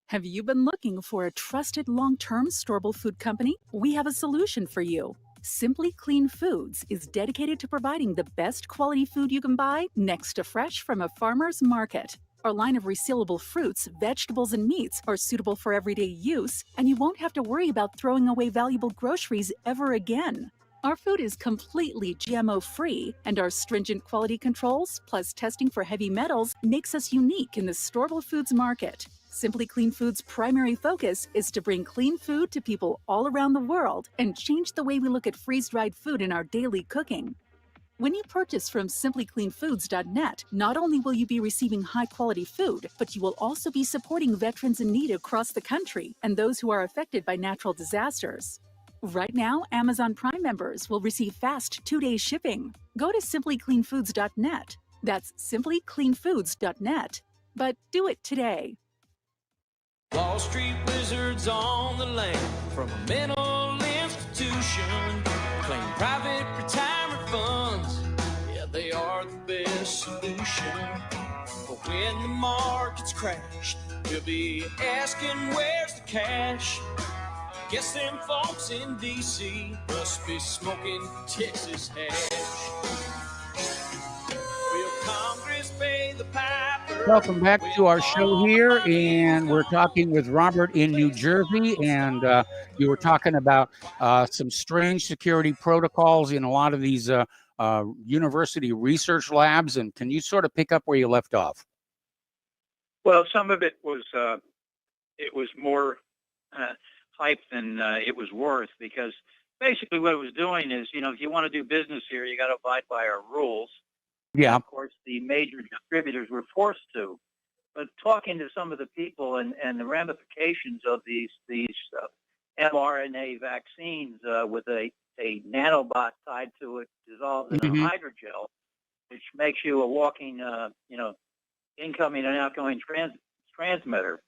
Have you been looking for a trusted long-term storable food company? We have a solution for you. Simply Clean Foods is dedicated to providing the best quality food you can buy next to fresh from a farmer's market. Our line of resealable fruits, vegetables, and meats are suitable for everyday use, and you won't have to worry about throwing away valuable groceries ever again. Our food is completely GMO-free, and our stringent quality controls, plus testing for heavy metals, makes us unique in the storable foods market. Simply Clean Foods' primary focus is to bring clean food to people all around the world and change the way we look at freeze-dried food in our daily cooking. When you purchase from simplycleanfoods.net, not only will you be receiving high-quality food, but you will also be supporting veterans in need across the country and those who are affected by natural disasters. Right now, Amazon Prime members will receive fast 2-day shipping. Go to simplycleanfoods.net. That's simplycleanfoods.net. But do it today. Wall Street wizards on the land from a mental institution. Claim private retirement funds. Yeah, they are the best solution. But when the markets crash, we'll be asking where's the cash? Guess them folks in D.C. must be smoking Texas hash. Will Congress pay the piper? Welcome back to our show here, and we're talking with Robert in New Jersey, and you were talking about some strange security protocols in a lot of these university research labs, and can you sort of pick up where you left off? Well, some of it was more hype than it was worth, because basically what it was doing is, if you want to do business here, you got to abide by our rules. Yeah. And of course, the major distributors were forced to. But talking to some of the people and the ramifications of these mRNA vaccines with a nanobot tied to it, dissolved in a hydrogel, which makes you a walking, incoming and outgoing transmitter.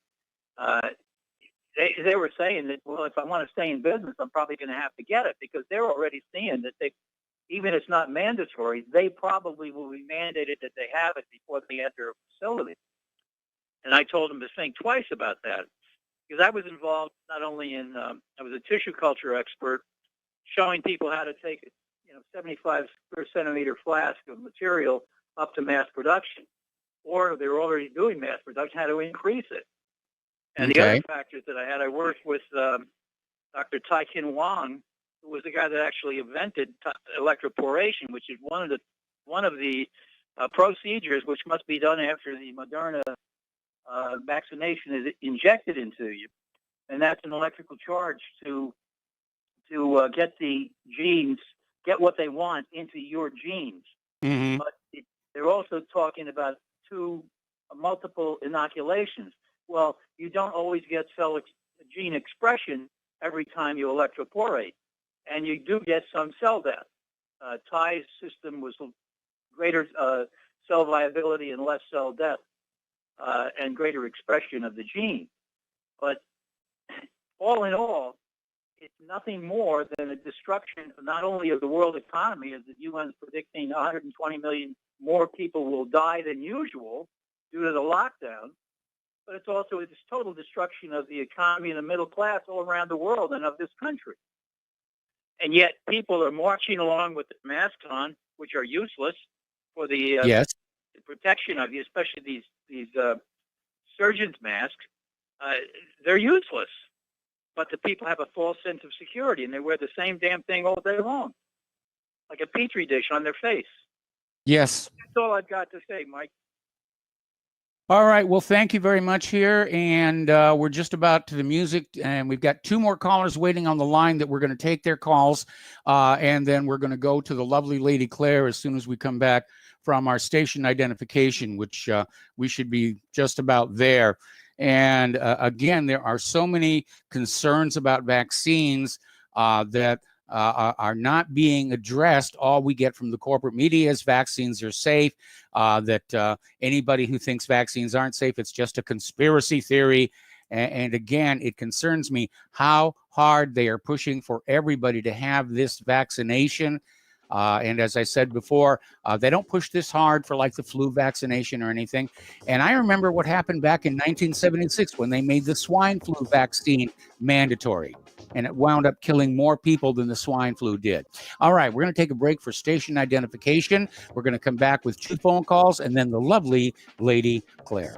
They were saying that, well, if I want to stay in business, I'm probably going to have to get it, because they're already seeing that even if it's not mandatory, they probably will be mandated that they have it before they enter a facility. And I told them to think twice about that, because I was involved not only in, I was a tissue culture expert, showing people how to take a 75 per centimeter flask of material up to mass production, or they were already doing mass production, how to increase it. And the other factors that I worked with Dr. Tai-Kin Wang, who was the guy that actually invented electroporation, which is one of the procedures which must be done after the Moderna vaccination is injected into you, and that's an electrical charge to get the genes, get what they want into your genes. Mm-hmm. But they're also talking about multiple inoculations. Well, you don't always get gene expression every time you electroporate, and you do get some cell death. Ty's system was greater cell viability and less cell death, and greater expression of the gene. But all in all, it's nothing more than a destruction not only of the world economy, as the UN is predicting 120 million more people will die than usual due to the lockdown, but it's also this total destruction of the economy and the middle class all around the world and of this country. And yet people are marching along with the masks on, which are useless for the protection of you, especially these surgeons' masks. They're useless. But the people have a false sense of security, and they wear the same damn thing all day long, like a petri dish on their face. Yes. That's all I've got to say, Mike. All right. Well, thank you very much here. And we're just about to the music, and we've got two more callers waiting on the line that we're going to take their calls. And then we're going to go to the lovely Lady Claire as soon as we come back from our station identification, which we should be just about there. And again, there are so many concerns about vaccines that are not being addressed. All we get from the corporate media is vaccines are safe, that anybody who thinks vaccines aren't safe, it's just a conspiracy theory. And again, it concerns me how hard they are pushing for everybody to have this vaccination. And as I said before, they don't push this hard for like the flu vaccination or anything. And I remember what happened back in 1976 when they made the swine flu vaccine mandatory. And it wound up killing more people than the swine flu did. All right, we're going to take a break for station identification. We're going to come back with 2 phone calls and then the lovely Lady Claire.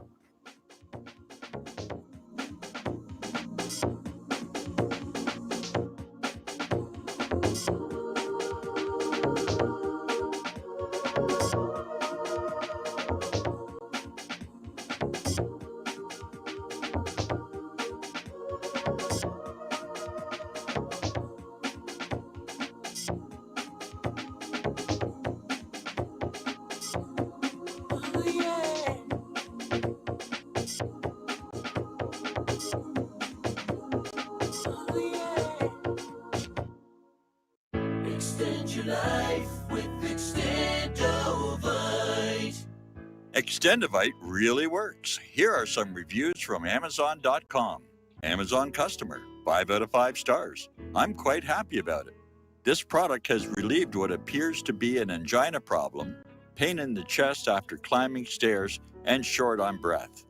Extend your life with Extendovite. Extendovite really works. Here are some reviews from Amazon.com. Amazon customer, 5 out of 5 stars. I'm quite happy about it. This product has relieved what appears to be an angina problem, pain in the chest after climbing stairs, and short on breath.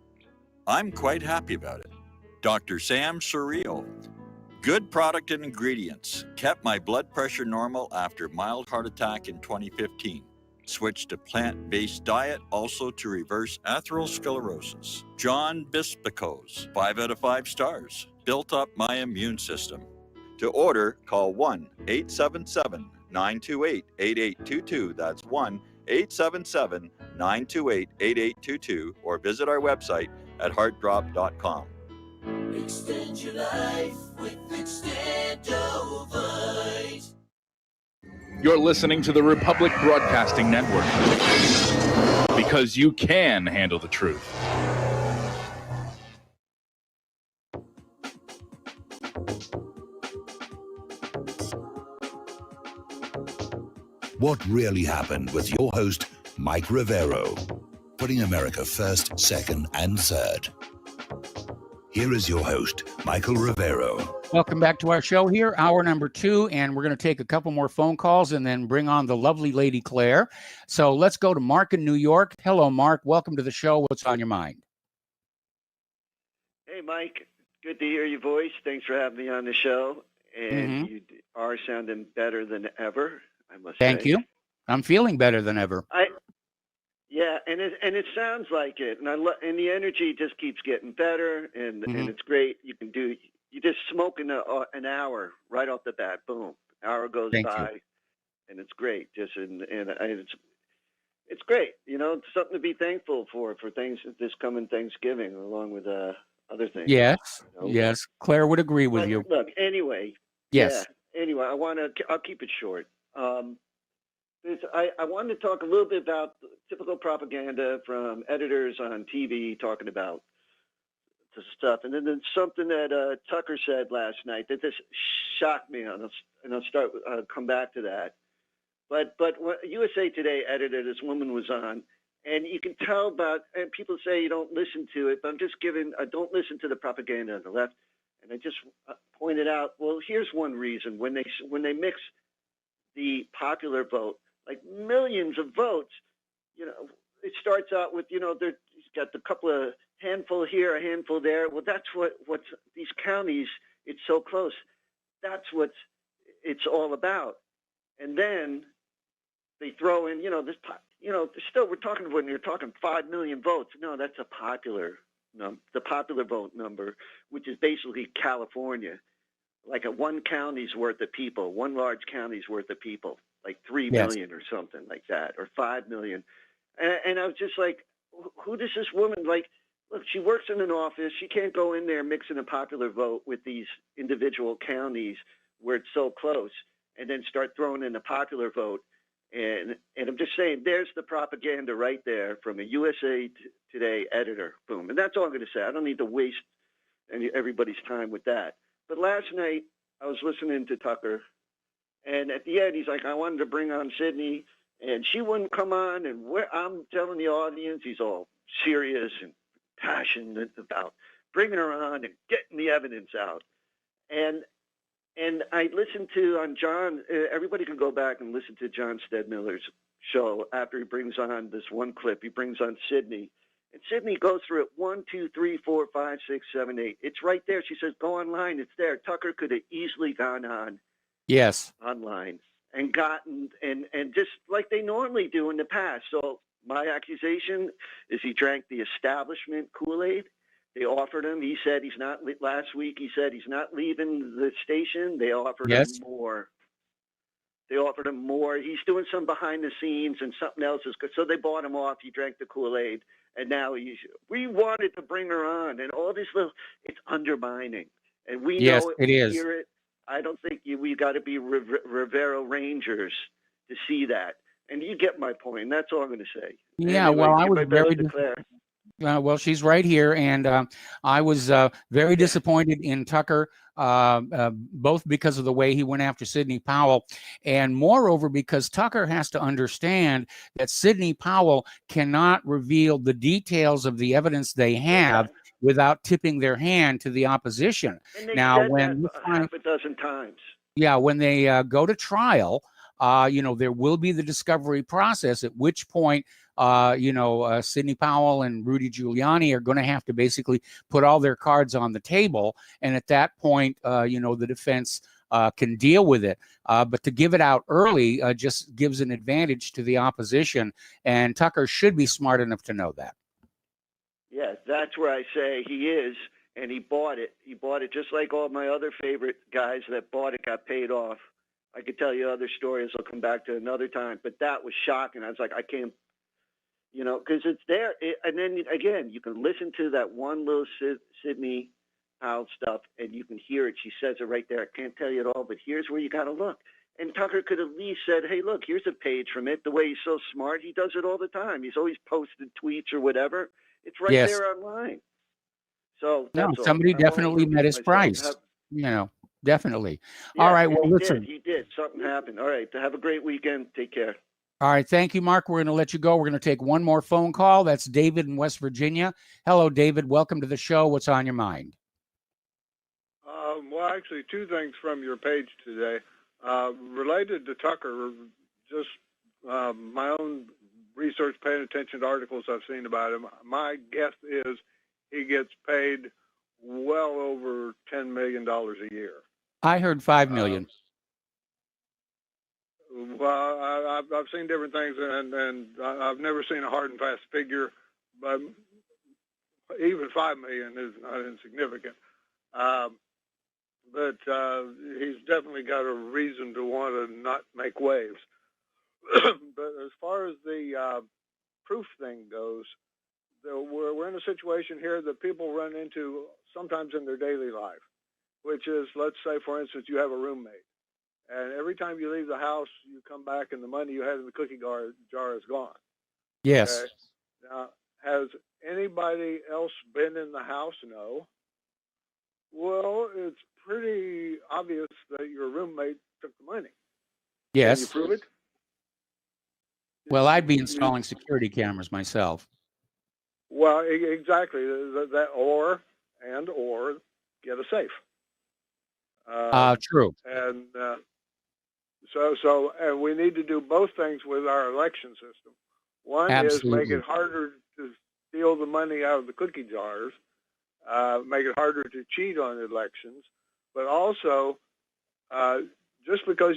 I'm quite happy about it. Dr. Sam Surreal. Good product and ingredients. Kept my blood pressure normal after mild heart attack in 2015. Switched to plant-based diet also to reverse atherosclerosis. John Bispicos, 5 out of 5 stars. Built up my immune system. To order, call 1-877-928-8822. That's 1-877-928-8822. Or visit our website, at heartdrop.com. Extend your life with Extendovite. You're listening to the Republic Broadcasting Network, because you can handle the truth. What really happened with your host, Mike Rivero, putting America first, second, and third. Here is your host, Michael Rivero. Welcome back to our show here, hour number 2, and we're going to take a couple more phone calls and then bring on the lovely Lady Claire. So let's go to Mark in New York. Hello, Mark. Welcome to the show. What's on your mind? Hey, Mike. Good to hear your voice. Thanks for having me on the show. And you are sounding better than ever, I must say. Thank you. I'm feeling better than ever. Yeah, and it sounds like it, and and the energy just keeps getting better, and it's great. You just smoke in an hour right off the bat. Boom, hour goes by, and it's great. And it's great. You know, it's something to be thankful for things this coming Thanksgiving, along with other things. Yes, you know? yes. Claire would agree with you. Look, anyway. Yes. Yeah, anyway, I'll keep it short. I wanted to talk a little bit about typical propaganda from editors on TV talking about the stuff. And then there's something that Tucker said last night that just shocked me, and I'll come back to that. But what USA Today editor, this woman was on, and you can tell and people say you don't listen to it, but I don't listen to the propaganda on the left. And I just pointed out, well, here's one reason. When they mix the popular vote, like millions of votes, you know, it starts out with, you know, he's got a couple of handful here, a handful there. Well, that's what's these counties, it's so close. That's what it's all about. And then they throw in, you know, still we're talking when you're talking 5 million votes. No, that's a popular number, the popular vote number, which is basically California, like one county's worth of people, one large county's worth of people. Like 3 million or something like that, or 5 million. And I was just like, who does this woman, like, look, she works in an office. She can't go in there mixing a popular vote with these individual counties where it's so close and then start throwing in a popular vote. And I'm just saying, there's the propaganda right there from a USA Today editor. Boom. And that's all I'm going to say. I don't need to waste everybody's time with that. But last night, I was listening to Tucker. And at the end, he's like, I wanted to bring on Sydney, and she wouldn't come on. And I'm telling the audience, he's all serious and passionate about bringing her on and getting the evidence out. And I listened to on John, everybody can go back and listen to John Stedmiller's show after he brings on this one clip. He brings on Sydney. And Sydney goes through it 1, 2, 3, 4, 5, 6, 7, 8. It's right there. She says, go online. It's there. Tucker could have easily gone on. Yes. Online and gotten and just like they normally do in the past. So my accusation is he drank the establishment Kool-Aid. They offered him. He said he's not. Last week he said he's not leaving the station. They offered him more. They offered him more. He's doing some behind the scenes and something else is good. So they bought him off. He drank the Kool-Aid, and now we wanted to bring her on, and all this little. It's undermining, and we know it. It is. Hear it. I don't think we got to be Rivero Rangers to see that. And you get my point. That's all I'm going to say. Yeah, anyway, well, I was very Claire. well, she's right here, and I was very disappointed in Tucker, both because of the way he went after Sidney Powell, and moreover because Tucker has to understand that Sidney Powell cannot reveal the details of the evidence they have without tipping their hand to the opposition. And they Now, said when that half a dozen times. Yeah, when they go to trial, you know, there will be the discovery process, at which point, Sidney Powell and Rudy Giuliani are going to have to basically put all their cards on the table. And at that point, the defense can deal with it. But to give it out early just gives an advantage to the opposition. And Tucker should be smart enough to know that. Yes, that's where I say he is. And he bought it. He bought it just like all my other favorite guys that bought it got paid off. I could tell you other stories I'll come back to another time. But that was shocking. I was like, I can't, you know, because it's there. And then again, you can listen to that one little Sydney Powell stuff, and you can hear it. She says it right there. I can't tell you it all, but here's where you got to look. And Tucker could have at least said, hey, look, here's a page from it. The way he's so smart, he does it all the time. He's always posted tweets or whatever. It's right Yes. there online. So No, that's all. somebody I won't definitely met repeat his myself. price. You know, definitely. Yeah, All right. yeah, Well, listen. He did. Something happened. All right. Have a great weekend. Take care. All right. Thank you, Mark. We're going to let you go. We're going to take one more phone call. That's David in West Virginia. Hello, David. Welcome to the show. What's on your mind? Well, actually, two things from your page today. Related to Tucker, just my own research, paying attention to articles I've seen about him. My guess is he gets paid well over $10 million a year. I heard 5 million. Well, I've seen different things, and I've never seen a hard and fast figure, but even 5 million is not insignificant. But he's definitely got a reason to want to not make waves. But as far as the proof thing goes, we're in a situation here that people run into sometimes in their daily life, which is, let's say, for instance, you have a roommate. And every time you leave the house, you come back and the money you had in the cookie jar is gone. Yes. Okay? Now, has anybody else been in the house? No. Well, it's pretty obvious that your roommate took the money. Yes. Can you prove it? Well, I'd be installing security cameras myself. Well, exactly. That or get a safe. True. And so we need to do both things with our election system. One is make it harder to steal the money out of the cookie jars, make it harder to cheat on elections, but also just because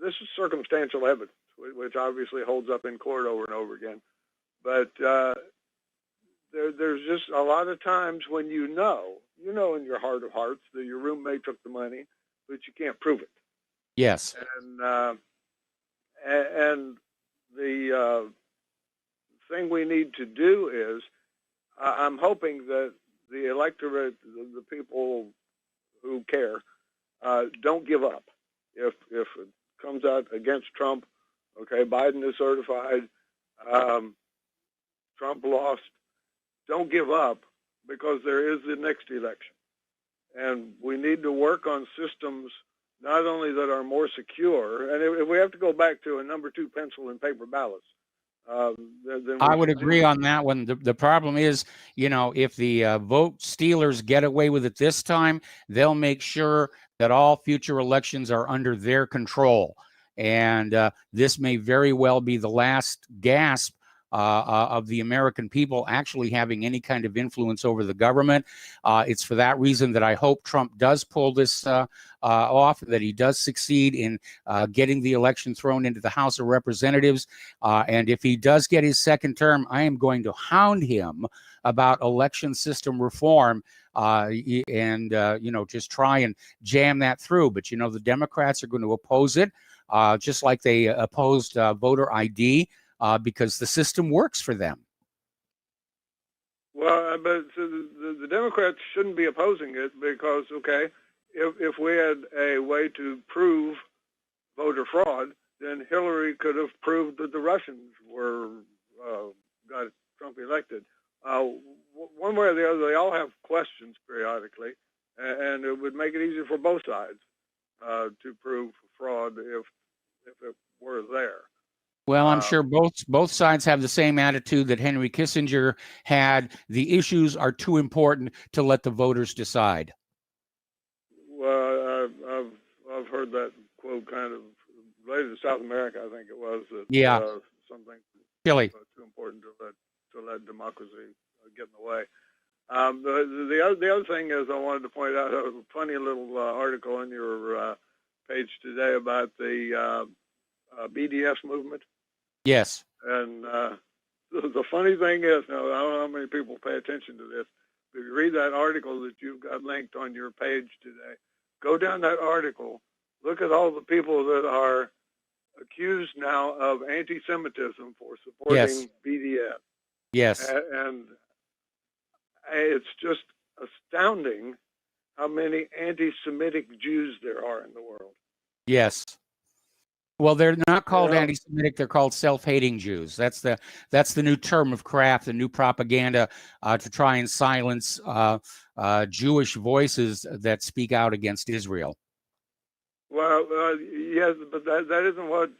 this is circumstantial evidence, which obviously holds up in court over and over again, but there's just a lot of times when you know in your heart of hearts that your roommate took the money, but you can't prove it. Yes. And the thing we need to do is, I'm hoping that the electorate, the people who care, don't give up. If it comes out against Trump, okay, Biden is certified, Trump lost, don't give up, because there is the next election. And we need to work on systems not only that are more secure, and if we have to go back to a number 2 pencil and paper ballots, then I would agree on that one. The problem is, if the vote stealers get away with it this time, they'll make sure that all future elections are under their control. And this may very well be the last gasp of the American people actually having any kind of influence over the government. It's for that reason that I hope Trump does pull this off, that he does succeed in getting the election thrown into the House of Representatives. And if he does get his second term, I am going to hound him about election system reform and just try and jam that through. But, the Democrats are going to oppose it, just like they opposed voter ID. Because the system works for them. Well, but the Democrats shouldn't be opposing it because, okay, if we had a way to prove voter fraud, then Hillary could have proved that the Russians got Trump elected. One way or the other, they all have questions periodically, and it would make it easier for both sides to prove fraud if it were there. Well, I'm sure both sides have the same attitude that Henry Kissinger had. The issues are too important to let the voters decide. Well, I've heard that quote kind of related to South America. I think it was that something Chile too important to let democracy get in the way. The other thing is I wanted to point out a funny little article on your page today about the BDS movement. Yes. And the funny thing is, now, I don't know how many people pay attention to this, but if you read that article that you've got linked on your page today, go down that article, look at all the people that are accused now of anti-Semitism for Yes. supporting BDS. Yes. And it's just astounding how many anti-Semitic Jews there are in the world. Yes. Well, they're not called Yeah. anti-Semitic; they're called self-hating Jews. That's the new term of craft, the new propaganda to try and silence Jewish voices that speak out against Israel. Well, yes, but that isn't what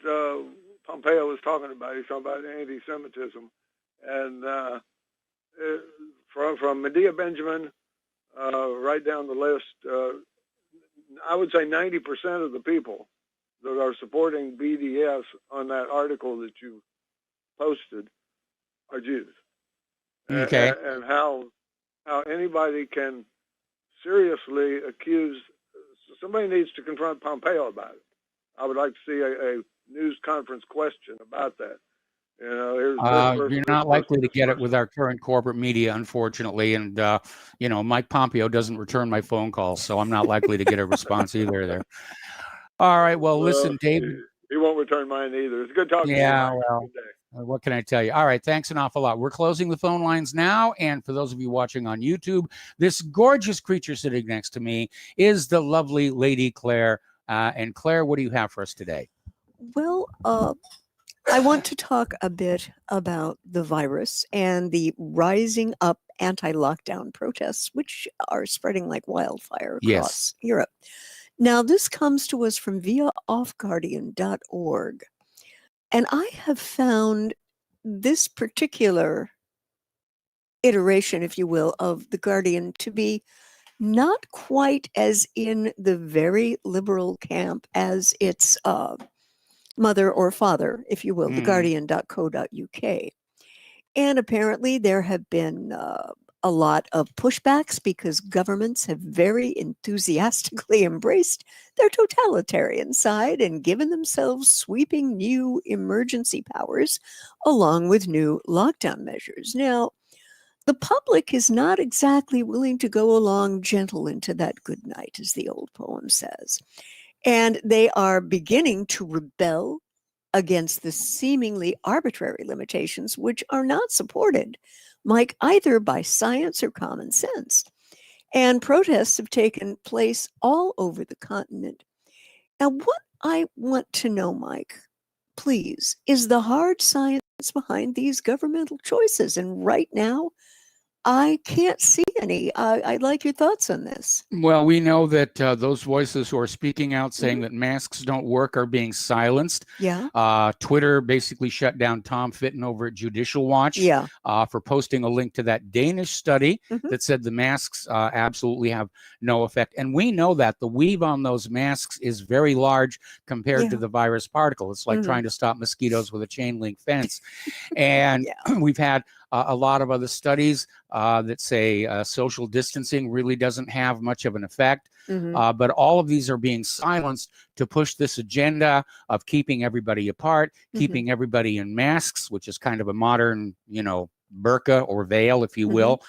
Pompeo was talking about. He's talking about anti-Semitism, and from Medea Benjamin right down the list, I would say 90% of the people that are supporting BDS on that article that you posted are Jews. Okay. And how anybody can seriously accuse, somebody needs to confront Pompeo about it. I would like to see a news conference question about that. You know, here's this person, You're this not person, likely to this get it person. with our current corporate media, unfortunately. And, Mike Pompeo doesn't return my phone calls, so I'm not likely to get a response either there. All right. Well, listen, David. He won't return mine either. It's good talking to you, Yeah, Mike. well, Good day. what can I tell you? All right. Thanks an awful lot. We're closing the phone lines now. And for those of you watching on YouTube, this gorgeous creature sitting next to me is the lovely Lady Claire. And Claire, what do you have for us today? Well, I want to talk a bit about the virus and the rising up anti-lockdown protests, which are spreading like wildfire across Europe. Now, this comes to us from via offguardian.org. And I have found this particular iteration, if you will, of The Guardian to be not quite as in the very liberal camp as its mother or father, if you will, theguardian.co.uk. And apparently there have been a lot of pushbacks because governments have very enthusiastically embraced their totalitarian side and given themselves sweeping new emergency powers along with new lockdown measures. Now, the public is not exactly willing to go along gentle into that good night, as the old poem says. And they are beginning to rebel against the seemingly arbitrary limitations which are not supported, Mike, either by science or common sense. And protests have taken place all over the continent. Now, what I want to know, Mike, please, is the hard science behind these governmental choices. And right now, I can't see any. I'd like your thoughts on this. Well, we know that those voices who are speaking out saying that masks don't work are being silenced. Yeah. Twitter basically shut down Tom Fitton over at Judicial Watch for posting a link to that Danish study that said the masks absolutely have no effect. And we know that the weave on those masks is very large compared to the virus particle. It's like trying to stop mosquitoes with a chain link fence. And we've had a lot of other studies that say social distancing really doesn't have much of an effect. But all of these are being silenced to push this agenda of keeping everybody apart, keeping everybody in masks, which is kind of a modern, burqa or veil, if you will,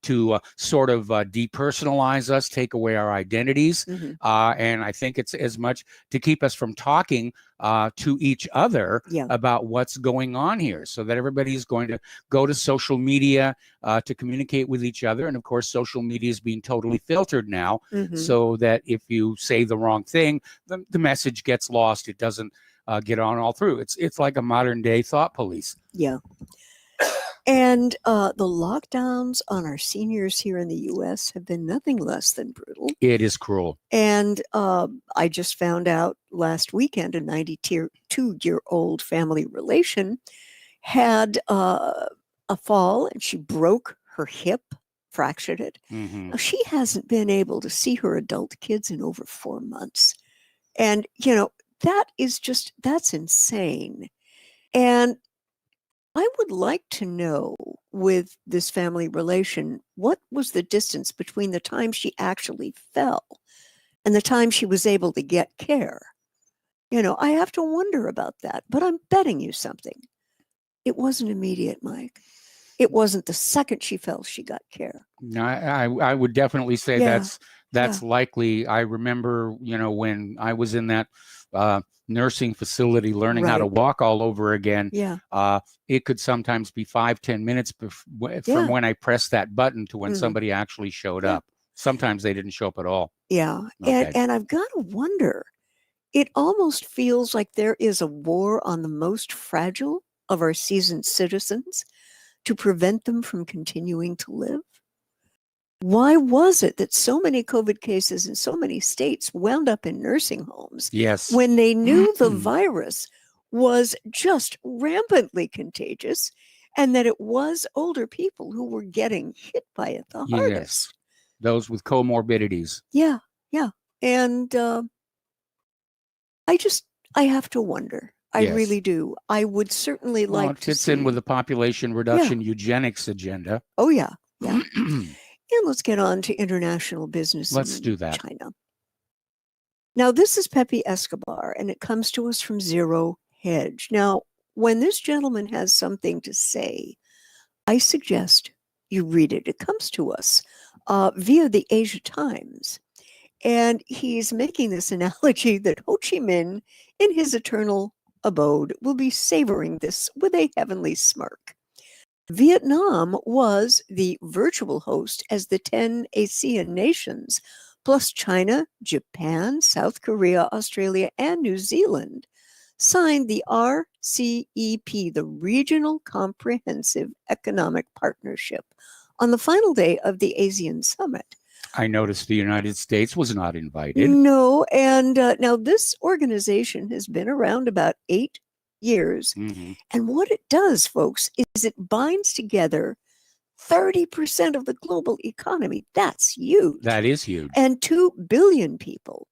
to sort of depersonalize us, take away our identities. And I think it's as much to keep us from talking to each other about what's going on here, so that everybody is going to go to social media to communicate with each other. And of course, social media is being totally filtered now, so that if you say the wrong thing, the message gets lost. It doesn't get on all through. It's like a modern day thought police. Yeah. And the lockdowns on our seniors here in the U.S. have been nothing less than brutal. It is cruel. And I just found out last weekend a 92-year-old family relation had a fall and she broke her hip, fractured it. Now, she hasn't been able to see her adult kids in over 4 months. And, that's insane. And I would like to know, with this family relation, what was the distance between the time she actually fell and the time she was able to get care? I have to wonder about that, but I'm betting you something. It wasn't immediate, Mike. It wasn't the second she fell, she got care. No, I would definitely say that's likely. I remember, when I was in that nursing facility learning how to Right. walk all over again. Yeah. It could sometimes be 5-10 minutes Yeah. from when I pressed that button to when Mhm. somebody actually showed Yeah. up. Sometimes they didn't show up at all. Yeah. Okay. And I've got to wonder, it almost feels like there is a war on the most fragile of our seasoned citizens to prevent them from continuing to live. Why was it that so many COVID cases in so many states wound up in nursing homes Yes. when they knew the virus was just rampantly contagious and that it was older people who were getting hit by it the hardest? Yes. Those with comorbidities. Yeah, yeah. And I have to wonder. I Yes. really do. I would certainly Well, like it to fits in with see. the population reduction eugenics agenda. Oh, yeah, yeah. And let's get on to international business Let's in do that. China. Now, this is Pepe Escobar, and it comes to us from Zero Hedge. Now, when this gentleman has something to say, I suggest you read it. It comes to us via the Asia Times. And he's making this analogy that Ho Chi Minh, in his eternal abode, will be savoring this with a heavenly smirk. Vietnam was the virtual host as the 10 ASEAN nations, plus China, Japan, South Korea, Australia, and New Zealand, signed the RCEP, the Regional Comprehensive Economic Partnership, on the final day of the ASEAN Summit. I noticed the United States was not invited. No, and now this organization has been around about 8 years. Mhm. And what it does, folks, is it binds together 30% of the global economy. That's huge. That is huge. And 2 billion people.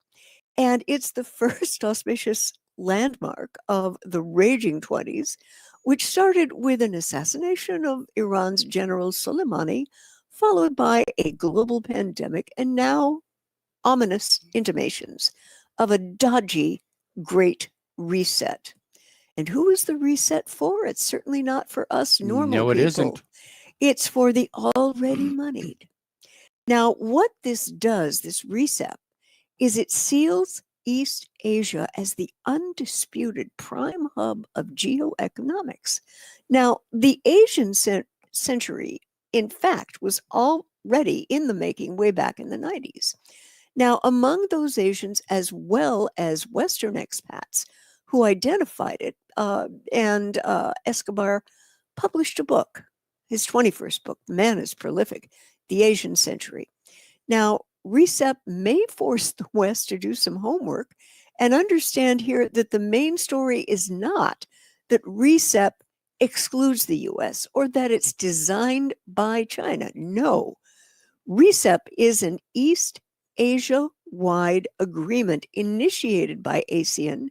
And it's the first auspicious landmark of the raging 20s, which started with an assassination of Iran's General Soleimani, followed by a global pandemic, and now ominous intimations of a dodgy Great Reset. And who is the reset for? It's certainly not for us normal No, it people. isn't. It's for the already moneyed. Now, what this does, this reset, is it seals East Asia as the undisputed prime hub of geoeconomics. Now, the Asian century, in fact, was already in the making way back in the 90s. Now, among those Asians, as well as Western expats who identified it, and Escobar published a book, his 21st book, The Man is Prolific, The Asian Century. Now, RCEP may force the West to do some homework and understand here that the main story is not that RCEP excludes the US or that it's designed by China. No, RCEP is an East Asia-wide agreement initiated by ASEAN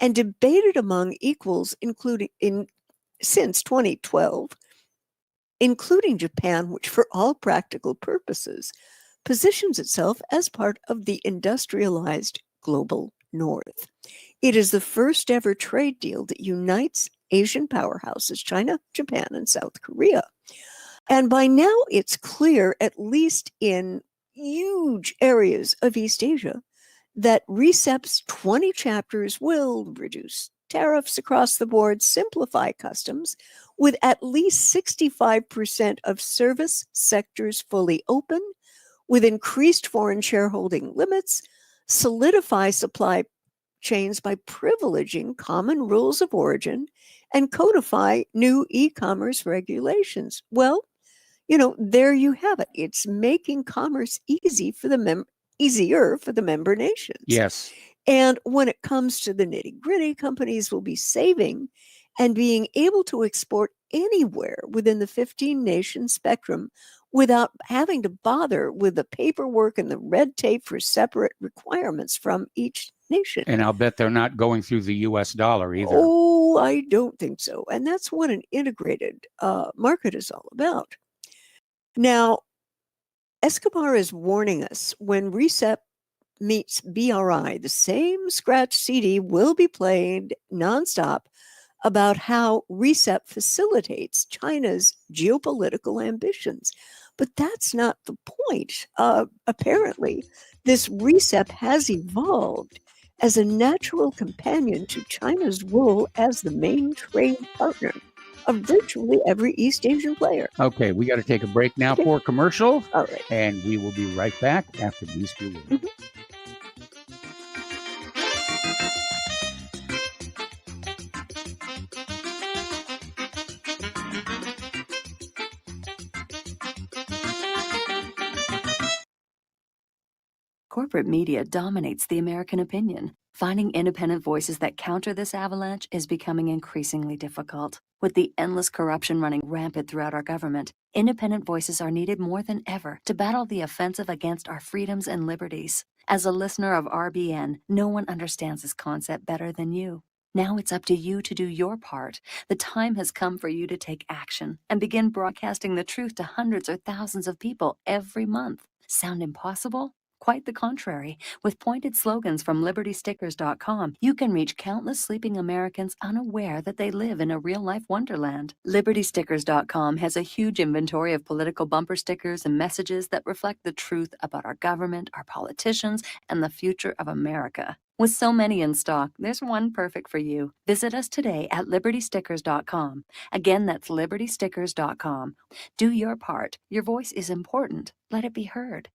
and debated among equals, since 2012, including Japan, which for all practical purposes positions itself as part of the industrialized global north. It is the first ever trade deal that unites Asian powerhouses, China, Japan, and South Korea. And by now it's clear, at least in huge areas of East Asia, that RCEP's 20 chapters will reduce tariffs across the board, simplify customs, with at least 65% of service sectors fully open, with increased foreign shareholding limits, solidify supply chains by privileging common rules of origin, and codify new e-commerce regulations. Well, there you have it. It's making commerce easier for the member nations. Yes. And when it comes to the nitty-gritty, companies will be saving and being able to export anywhere within the 15-nation spectrum without having to bother with the paperwork and the red tape for separate requirements from each nation. And I'll bet they're not going through the US dollar either. Oh, I don't think so. And that's what an integrated market is all about. Now, Escobar is warning us when RCEP meets BRI, the same scratch CD will be played nonstop about how RCEP facilitates China's geopolitical ambitions. But that's not the point. Apparently, this RCEP has evolved as a natural companion to China's role as the main trade partner of virtually every East Asian player. Okay, we got to take a break now for commercial. All right. And we will be right back after these few words. Corporate media dominates the American opinion. Finding independent voices that counter this avalanche is becoming increasingly difficult. With the endless corruption running rampant throughout our government, independent voices are needed more than ever to battle the offensive against our freedoms and liberties. As a listener of RBN, no one understands this concept better than you. Now it's up to you to do your part. The time has come for you to take action and begin broadcasting the truth to hundreds or thousands of people every month. Sound impossible? Quite the contrary. With pointed slogans from LibertyStickers.com, you can reach countless sleeping Americans unaware that they live in a real-life wonderland. LibertyStickers.com has a huge inventory of political bumper stickers and messages that reflect the truth about our government, our politicians, and the future of America. With so many in stock, there's one perfect for you. Visit us today at LibertyStickers.com. Again, that's LibertyStickers.com. Do your part. Your voice is important. Let it be heard.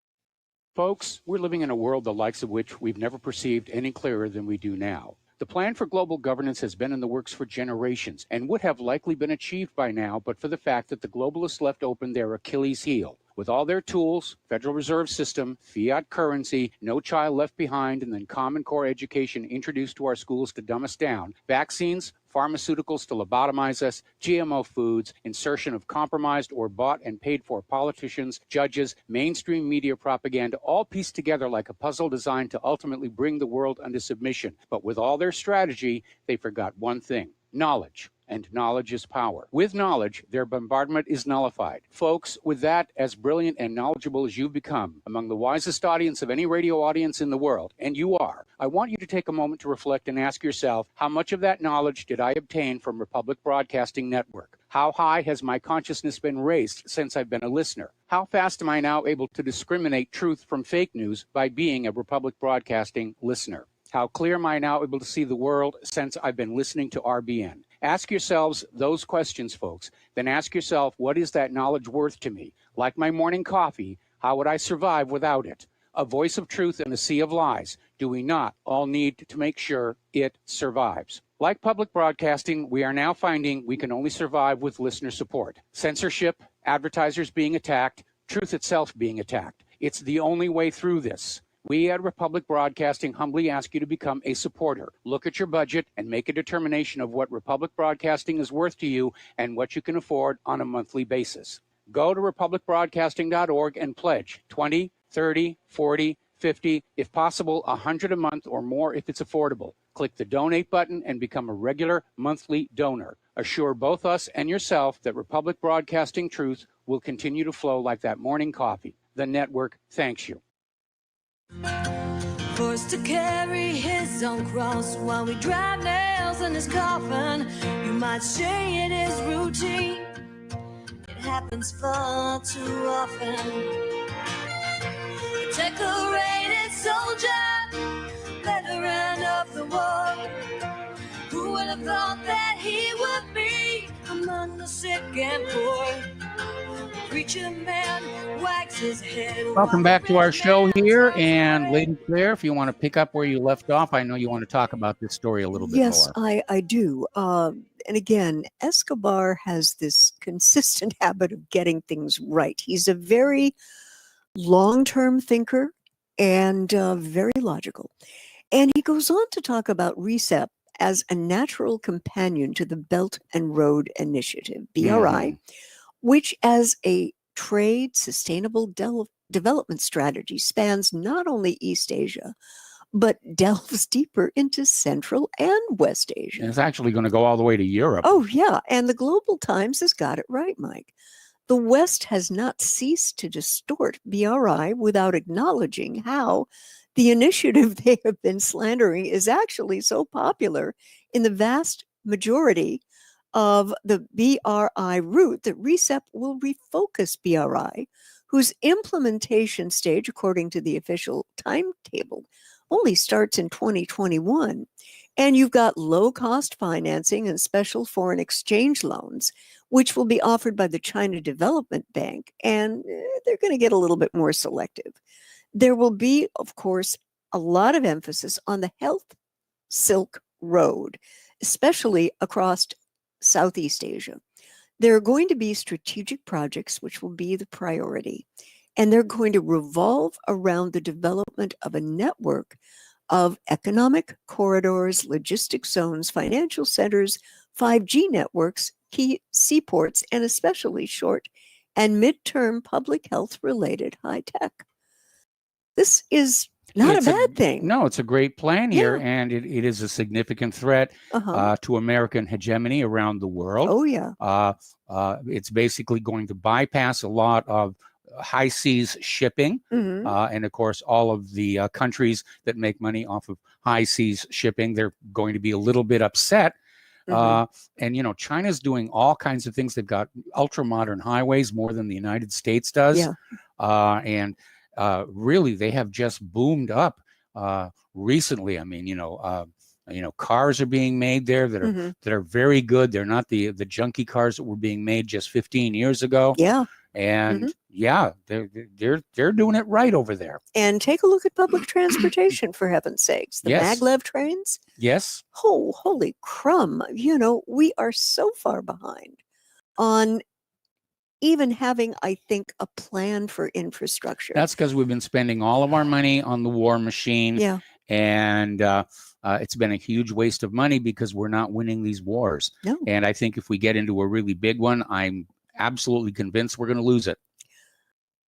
Folks, we're living in a world the likes of which we've never perceived any clearer than we do now. The plan for global governance has been in the works for generations and would have likely been achieved by now, but for the fact that the globalists left open their Achilles heel. With all their tools, Federal Reserve System, fiat currency, no child left behind, and then Common Core education introduced to our schools to dumb us down, vaccines, pharmaceuticals to lobotomize us, GMO foods, insertion of compromised or bought and paid for politicians, judges, mainstream media propaganda, all pieced together like a puzzle designed to ultimately bring the world under submission. But with all their strategy, they forgot one thing: knowledge. And knowledge is power. With knowledge, their bombardment is nullified. Folks, with that, as brilliant and knowledgeable as you've become, among the wisest audience of any radio audience in the world, and you are, I want you to take a moment to reflect and ask yourself, how much of that knowledge did I obtain from Republic Broadcasting Network? How high has my consciousness been raised since I've been a listener? How fast am I now able to discriminate truth from fake news by being a Republic Broadcasting listener? How clear am I now able to see the world since I've been listening to RBN? Ask yourselves those questions, folks. Then ask yourself, what is that knowledge worth to me? Like my morning coffee, how would I survive without it? A voice of truth in a sea of lies. Do we not all need to make sure it survives? Like public broadcasting, we are now finding we can only survive with listener support. Censorship, advertisers being attacked, truth itself being attacked. It's the only way through this. We at Republic Broadcasting humbly ask you to become a supporter. Look at your budget and make a determination of what Republic Broadcasting is worth to you and what you can afford on a monthly basis. Go to republicbroadcasting.org and pledge $20, $30, $40, $50, if possible, $100 a month or more if it's affordable. Click the donate button and become a regular monthly donor. Assure both us and yourself that Republic Broadcasting truth will continue to flow like that morning coffee. The network thanks you. Forced to carry his own cross while we drive nails in his coffin. You might say it is routine. It happens far too often. A decorated soldier, veteran of the war. Who would have thought that he would be among the sick and poor? Preacher man wags his head. Welcome back to our show here. And Lady Claire, if you want to pick up where you left off, I know you want to talk about this story a little bit Yes, more. I do. And again, Escobar has this consistent habit of getting things right. He's a very long-term thinker and very logical. And he goes on to talk about RECEP as a natural companion to the Belt and Road Initiative, BRI, which as a trade sustainable development strategy spans not only East Asia, but delves deeper into Central and West Asia. And it's actually going to go all the way to Europe. Oh, yeah. And the Global Times has got it right, Mike. The West has not ceased to distort BRI without acknowledging how the initiative they have been slandering is actually so popular in the vast majority of the BRI route that RECEP will refocus BRI, whose implementation stage, according to the official timetable, only starts in 2021. And you've got low-cost financing and special foreign exchange loans, which will be offered by the China Development Bank, and they're going to get a little bit more selective. There will be, of course, a lot of emphasis on the Health Silk Road, especially across Southeast Asia. There are going to be strategic projects which will be the priority, and they're going to revolve around the development of a network of economic corridors, logistics zones, financial centers, 5G networks, key seaports, and especially short and midterm public health related high tech. This is not a bad thing. No, it's a great plan here, and it is a significant threat to American hegemony around the world. Oh, yeah. It's basically going to bypass a lot of high seas shipping, and of course, all of the countries that make money off of high seas shipping, they're going to be a little bit upset. And, you know, China's doing all kinds of things. They've got ultra modern highways, more than the United States does. Yeah. And really, they have just boomed up recently. I mean, you know, cars are being made there that are very good. They're not the junky cars that were being made just 15 years ago. Yeah. And yeah, they're doing it right over there. And take a look at public transportation, for heaven's sakes. The Yes. maglev trains. Yes. Oh, holy crumb. You know, we are so far behind on even having, I think, a plan for infrastructure. That's because we've been spending all of our money on the war machine. Yeah. And it's been a huge waste of money because we're not winning these wars. No. And I think if we get into a really big one, I'm absolutely convinced we're going to lose it.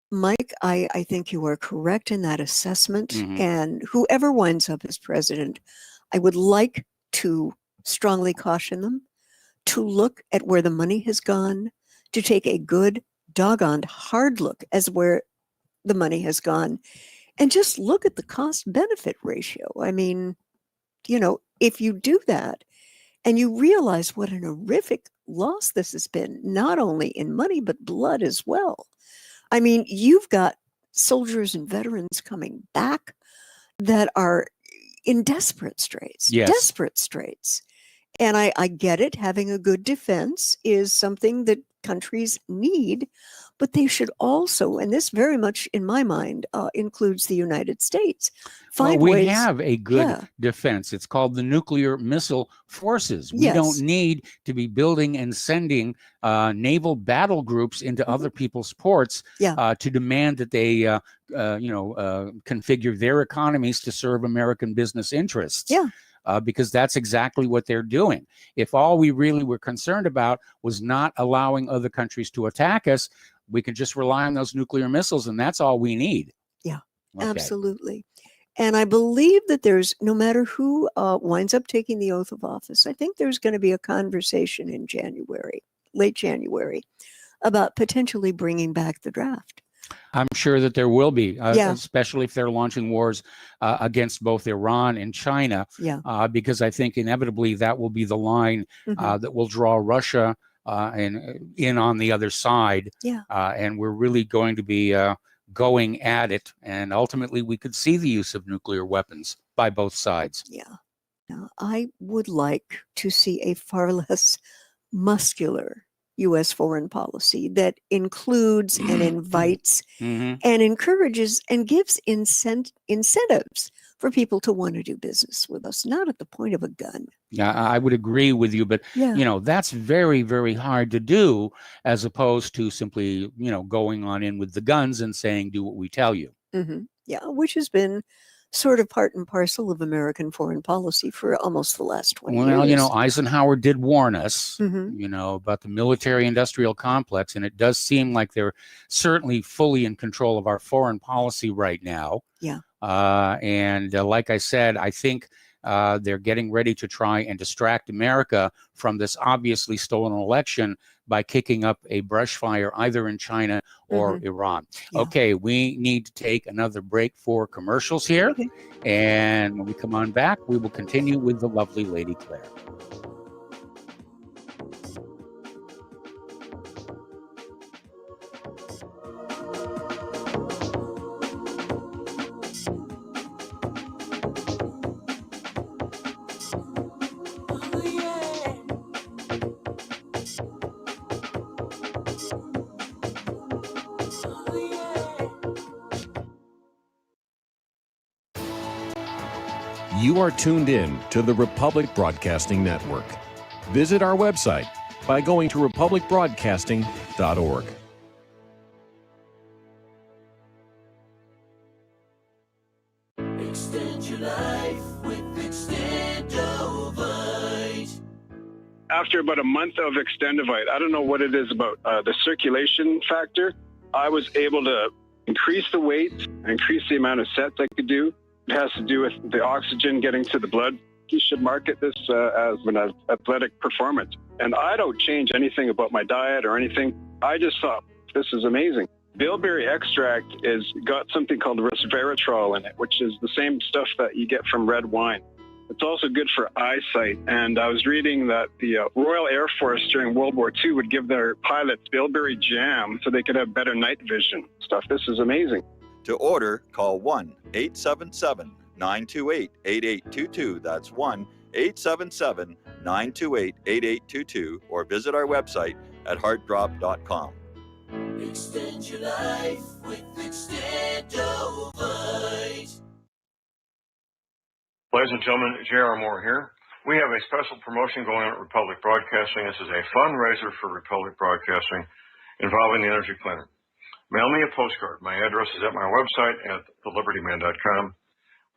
Mike, I think you are correct in that assessment. And whoever winds up as president, I would like to strongly caution them to look at where the money has gone, to take a good, doggone hard look as where the money has gone, and just look at the cost-benefit ratio. I mean, you know, if you do that and you realize what an horrific loss this has been, not only in money, but blood as well. I mean, you've got soldiers and veterans coming back that are in desperate straits. Yes. Desperate straits. And I get it. Having a good defense is something that countries need, but they should also, and this very much in my mind includes the United States, find we ways. have a good Yeah. defense. It's called the nuclear missile forces. We Yes. don't need to be building and sending naval battle groups into other people's ports Yeah. to demand that they, configure their economies to serve American business interests. Yeah. Because that's exactly what they're doing. If all we really were concerned about was not allowing other countries to attack us, we can just rely on those nuclear missiles, and that's all we need. Yeah, Okay. absolutely. And I believe that there's, no matter who winds up taking the oath of office, I think there's going to be a conversation in January, late January, about potentially bringing back the draft. I'm sure that there will be, Yeah. especially if they're launching wars against both Iran and China, Yeah. because I think inevitably that will be the line that will draw Russia and in on the other side. Yeah. And we're really going to be going at it. And ultimately, we could see the use of nuclear weapons by both sides. Yeah. Now, I would like to see a far less muscular U.S. foreign policy that includes and invites and encourages and gives incentives for people to want to do business with us, not at the point of a gun. Yeah, I would agree with you, but Yeah. you know, that's very, very hard to do, as opposed to simply, you know, going on in with the guns and saying, "Do what we tell you." Yeah, which has been sort of part and parcel of American foreign policy for almost the last 20 years. Well, you know, Eisenhower did warn us, Mhm. you know, about the military-industrial complex, and it does seem like they're certainly fully in control of our foreign policy right now. Yeah. And like I said, I think they're getting ready to try and distract America from this obviously stolen election by kicking up a brush fire either in China or Iran. Yeah. Okay, we need to take another break for commercials here. Okay. And when we come on back, we will continue with the lovely Lady Claire. You are tuned in to the Republic Broadcasting Network. Visit our website by going to republicbroadcasting.org. Extend your life with Extendovite. After about a month of Extendovite, I don't know what it is about the circulation factor, I was able to increase the weight, increase the amount of sets I could do. It has to do with the oxygen getting to the blood. You should market this as an athletic performance. And I don't change anything about my diet or anything. I just thought, this is amazing. Bilberry extract is got something called resveratrol in it, which is the same stuff that you get from red wine. It's also good for eyesight. And I was reading that the Royal Air Force during World War II would give their pilots bilberry jam so they could have better night vision stuff. This is amazing. To order, call 1-877-928-8822. That's 1-877-928-8822, or visit our website at heartdrop.com. Extend your life with Extendovite. Ladies and gentlemen, J.R. Moore here. We have a special promotion going on at Republic Broadcasting. This is a fundraiser for Republic Broadcasting involving the Energy Cleaner. Mail me a postcard. My address is at my website at thelibertyman.com.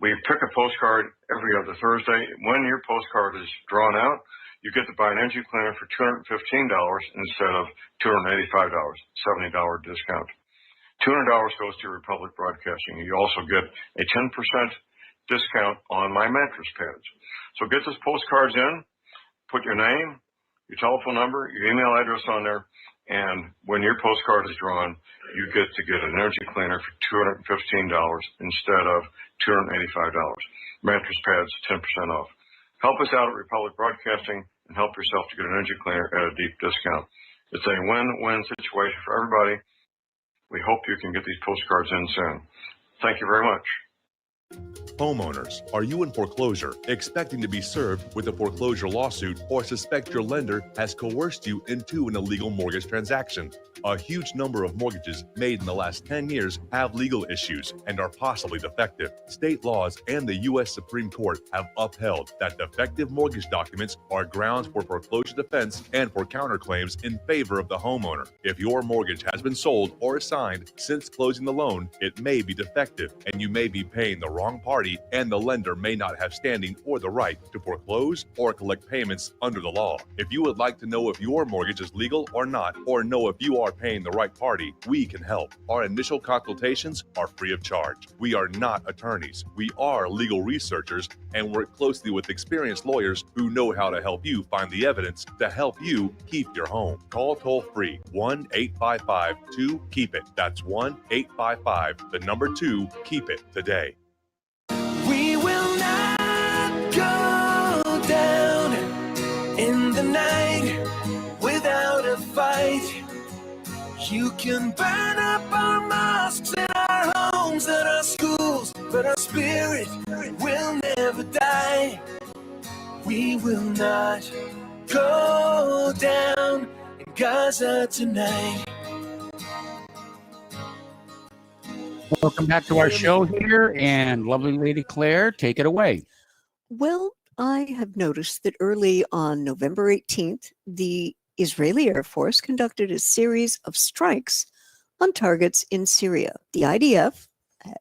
We pick a postcard every other Thursday. When your postcard is drawn out, you get to buy an Energy Cleaner for $215 instead of $285, $70 discount. $200 goes to Republic Broadcasting. You also get a 10% discount on my mattress pads. So get those postcards in, put your name, your telephone number, your email address on there, and when your postcard is drawn, you get to get an Energy Cleaner for $215 instead of $285. Mattress pads, 10% off. Help us out at Republic Broadcasting and help yourself to get an Energy Cleaner at a deep discount. It's a win-win situation for everybody. We hope you can get these postcards in soon. Thank you very much. Homeowners, are you in foreclosure, expecting to be served with a foreclosure lawsuit, or suspect your lender has coerced you into an illegal mortgage transaction? A huge number of mortgages made in the last 10 years have legal issues and are possibly defective. State laws and the U.S. Supreme Court have upheld that defective mortgage documents are grounds for foreclosure defense and for counterclaims in favor of the homeowner. If your mortgage has been sold or assigned since closing the loan, it may be defective and you may be paying the wrong party, and the lender may not have standing or the right to foreclose or collect payments under the law. If you would like to know if your mortgage is legal or not, or know if you are paying the right party, we can help. Our initial consultations are free of charge. We are not attorneys. We are legal researchers and work closely with experienced lawyers who know how to help you find the evidence to help you keep your home. Call toll-free 1-855-2-KEEP-IT. That's 1-855-2-KEEP-IT today. We will not go down in the night without a fight. You can burn up our mosques and our homes and our schools, but our spirit will never die. We will not go down in Gaza tonight. Welcome back to our show here, and lovely Lady Claire, take it away. Well, I have noticed that early on November 18th, the Israeli Air Force conducted a series of strikes on targets in Syria. The IDF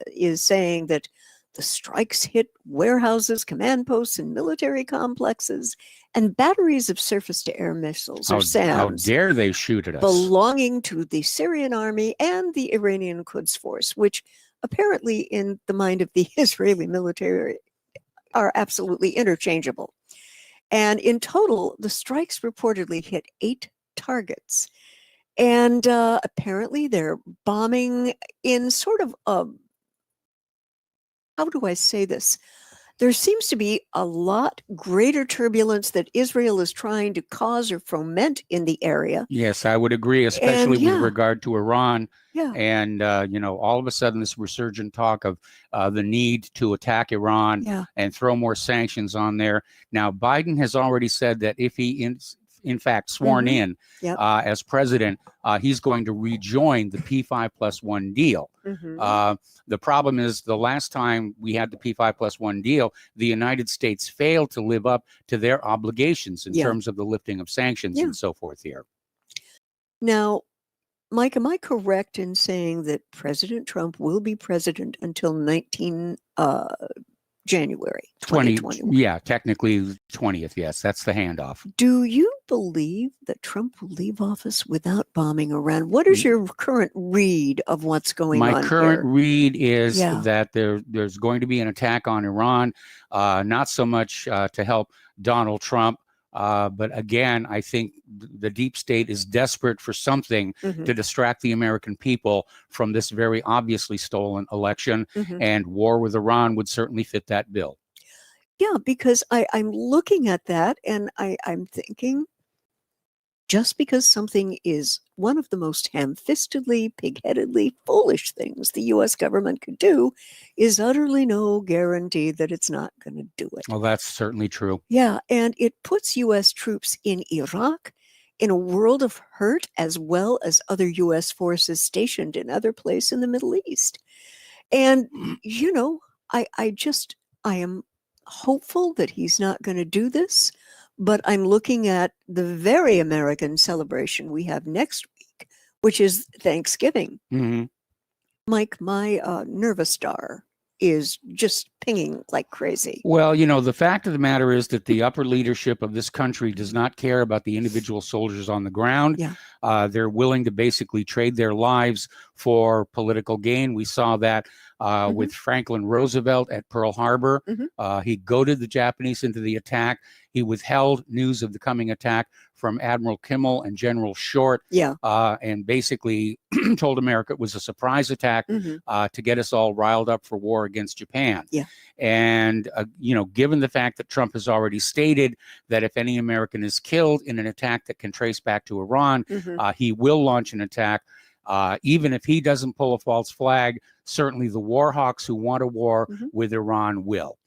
is saying that the strikes hit warehouses, command posts, and military complexes, and batteries of surface-to-air missiles or SAMs. How dare they shoot at us? Belonging to the Syrian army and the Iranian Quds Force, which apparently in the mind of the Israeli military are absolutely interchangeable. And in total, the strikes reportedly hit 8 targets. And apparently they're bombing in sort of a, how do I say this? There seems to be a lot greater turbulence that Israel is trying to cause or foment in the area. Yes, I would agree, especially with regard to Iran. Yeah. And, all of a sudden this resurgent talk of the need to attack Iran and throw more sanctions on there. Now, Biden has already said that if he in fact sworn in Yep. as president, he's going to rejoin the P5+1 deal. The problem is the last time we had the P5+1 deal, the United States failed to live up to their obligations in terms of the lifting of sanctions and so forth here. Now, Mike, am I correct in saying that President Trump will be president until January 2021? Yeah, technically 20th. Yes, that's the handoff. Do you believe that Trump will leave office without bombing Iran? What is your current read of what's going on My current here? read is that there's going to be an attack on Iran, not so much to help Donald Trump, but again, I think the deep state is desperate for something to distract the American people from this very obviously stolen election, and war with Iran would certainly fit that bill. Yeah, because I'm looking at that and I'm thinking, just because something is one of the most ham-fistedly, pig-headedly foolish things the U.S. government could do is utterly no guarantee that it's not going to do it. Well, that's certainly true. Yeah, and it puts U.S. troops in Iraq in a world of hurt, as well as other U.S. forces stationed in other places in the Middle East. And, you know, I am hopeful that he's not going to do this, but I'm looking at the very American celebration we have next week, which is Thanksgiving. Mike, my nervous star is just pinging like crazy. Well, you know, the fact of the matter is that the upper leadership of this country does not care about the individual soldiers on the ground. They're willing to basically trade their lives for political gain. We saw that with Franklin Roosevelt at Pearl Harbor. He goaded the Japanese into the attack. He withheld news of the coming attack from Admiral Kimmel and General Short, and basically told America it was a surprise attack to get us all riled up for war against Japan. And, you know, given the fact that Trump has already stated that if any American is killed in an attack that can trace back to Iran, he will launch an attack. Even if he doesn't pull a false flag, certainly the war hawks who want a war with Iran will.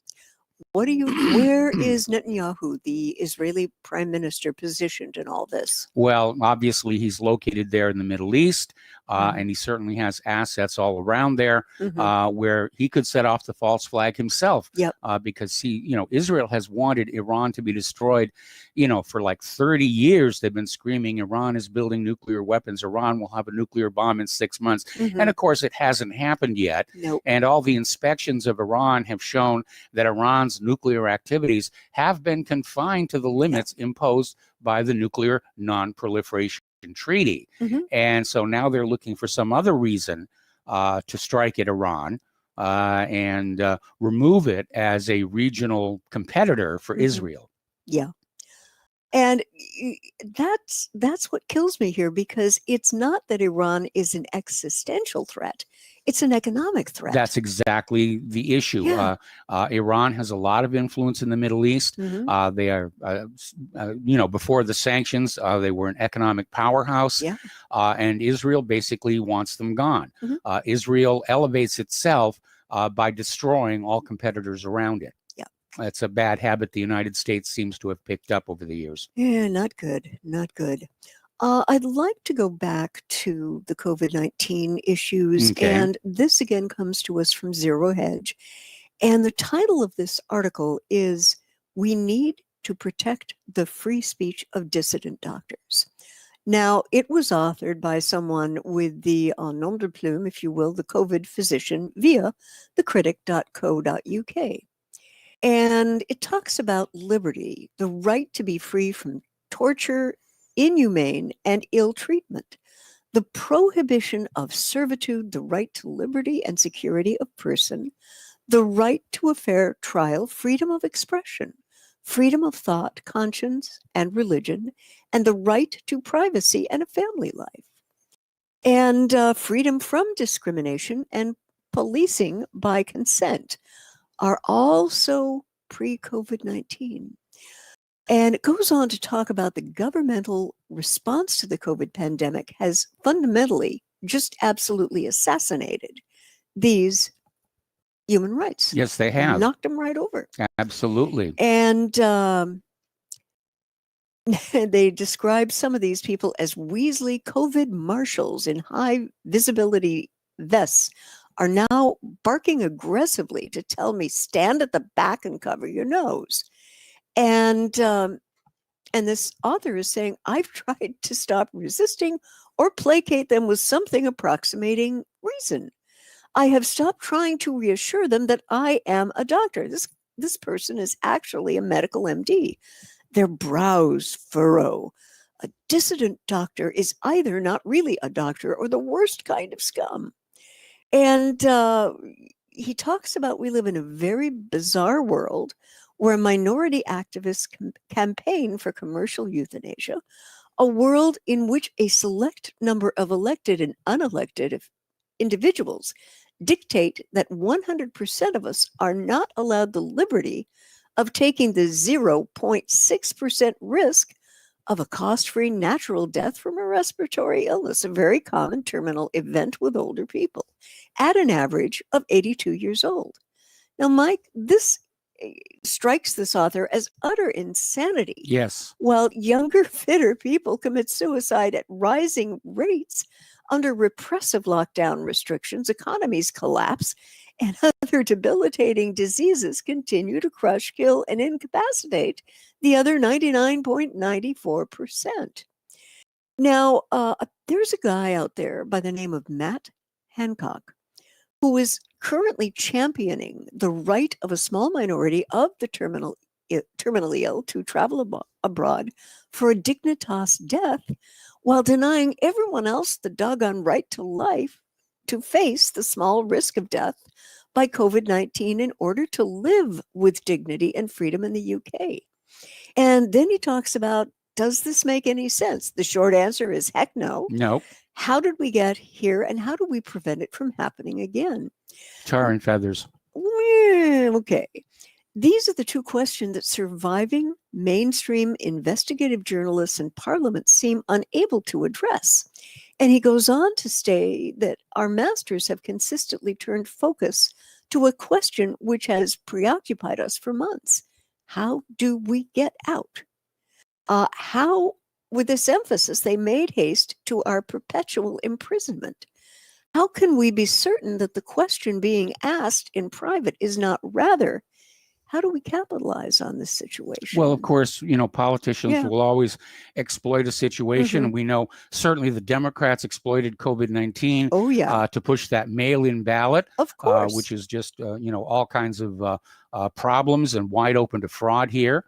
What do you? Where is Netanyahu, the Israeli prime minister, positioned in all this? Well, obviously he's located there in the Middle East, and he certainly has assets all around there where he could set off the false flag himself. Because Israel has wanted Iran to be destroyed, for like 30 years. They've been screaming, Iran is building nuclear weapons. Iran will have a nuclear bomb in 6 months. And of course, it hasn't happened yet. And all the inspections of Iran have shown that Iran's nuclear activities have been confined to the limits imposed by the Nuclear Non-Proliferation Treaty. And so now they're looking for some other reason to strike at Iran and remove it as a regional competitor for Israel. And that's what kills me here, because it's not that Iran is an existential threat. It's an economic threat. That's exactly the issue. Iran has a lot of influence in the Middle East. They are, before the sanctions, they were an economic powerhouse. And Israel basically wants them gone. Israel elevates itself by destroying all competitors around it. That's a bad habit the United States seems to have picked up over the years. Yeah, not good. Not good. I'd like to go back to the COVID-19 issues. And this again comes to us from Zero Hedge. And the title of this article is, "We Need to Protect the Free Speech of Dissident Doctors." Now, it was authored by someone with the nom de plume, if you will, the COVID physician, via thecritic.co.uk. And it talks about liberty, the right to be free from torture, inhumane, and ill treatment, the prohibition of servitude, the right to liberty and security of person, the right to a fair trial, freedom of expression, freedom of thought, conscience, and religion, and the right to privacy and a family life, and freedom from discrimination and policing by consent are also pre-COVID-19. And it goes on to talk about the governmental response to the COVID pandemic has fundamentally just absolutely assassinated these human rights. Yes, they have. Knocked them right over. Absolutely. And They describe some of these people as Weasley COVID marshals in high visibility vests are now barking aggressively to tell me, stand at the back and cover your nose. And this author is saying, I've tried to stop resisting or placate them with something approximating reason. I have stopped trying to reassure them that I am a doctor. This person is actually a medical MD. Their brows furrow. A dissident doctor is either not really a doctor or the worst kind of scum. And he talks about we live in a very bizarre world where minority activists campaign for commercial euthanasia, a world in which a select number of elected and unelected individuals dictate that 100% of us are not allowed the liberty of taking the 0.6% risk of a cost-free natural death from a respiratory illness, a very common terminal event with older people, at an average of 82 years old. Now, Mike, this strikes this author as utter insanity. Yes. While younger, fitter people commit suicide at rising rates under repressive lockdown restrictions, economies collapse, and other debilitating diseases continue to crush, kill, and incapacitate the other 99.94%. Now, there's a guy out there by the name of Matt Hancock who is currently championing the right of a small minority of the terminally ill to travel abroad for a dignitas death while denying everyone else the doggone right to life to face the small risk of death by COVID-19 in order to live with dignity and freedom in the UK. And then he talks about, does this make any sense? The short answer is heck no. No. How did we get here and how do we prevent it from happening again? Tar and feathers. Okay. These are the two questions that surviving mainstream investigative journalists and parliament seem unable to address. And he goes on to state that our masters have consistently turned focus to a question which has preoccupied us for months. How do we get out? With this emphasis, they made haste to our perpetual imprisonment. How can we be certain that the question being asked in private is not rather, how do we capitalize on this situation? Well, of course, politicians will always exploit a situation. And we know certainly the Democrats exploited COVID-19 to push that mail-in ballot, of course, which is just, all kinds of problems and wide open to fraud here.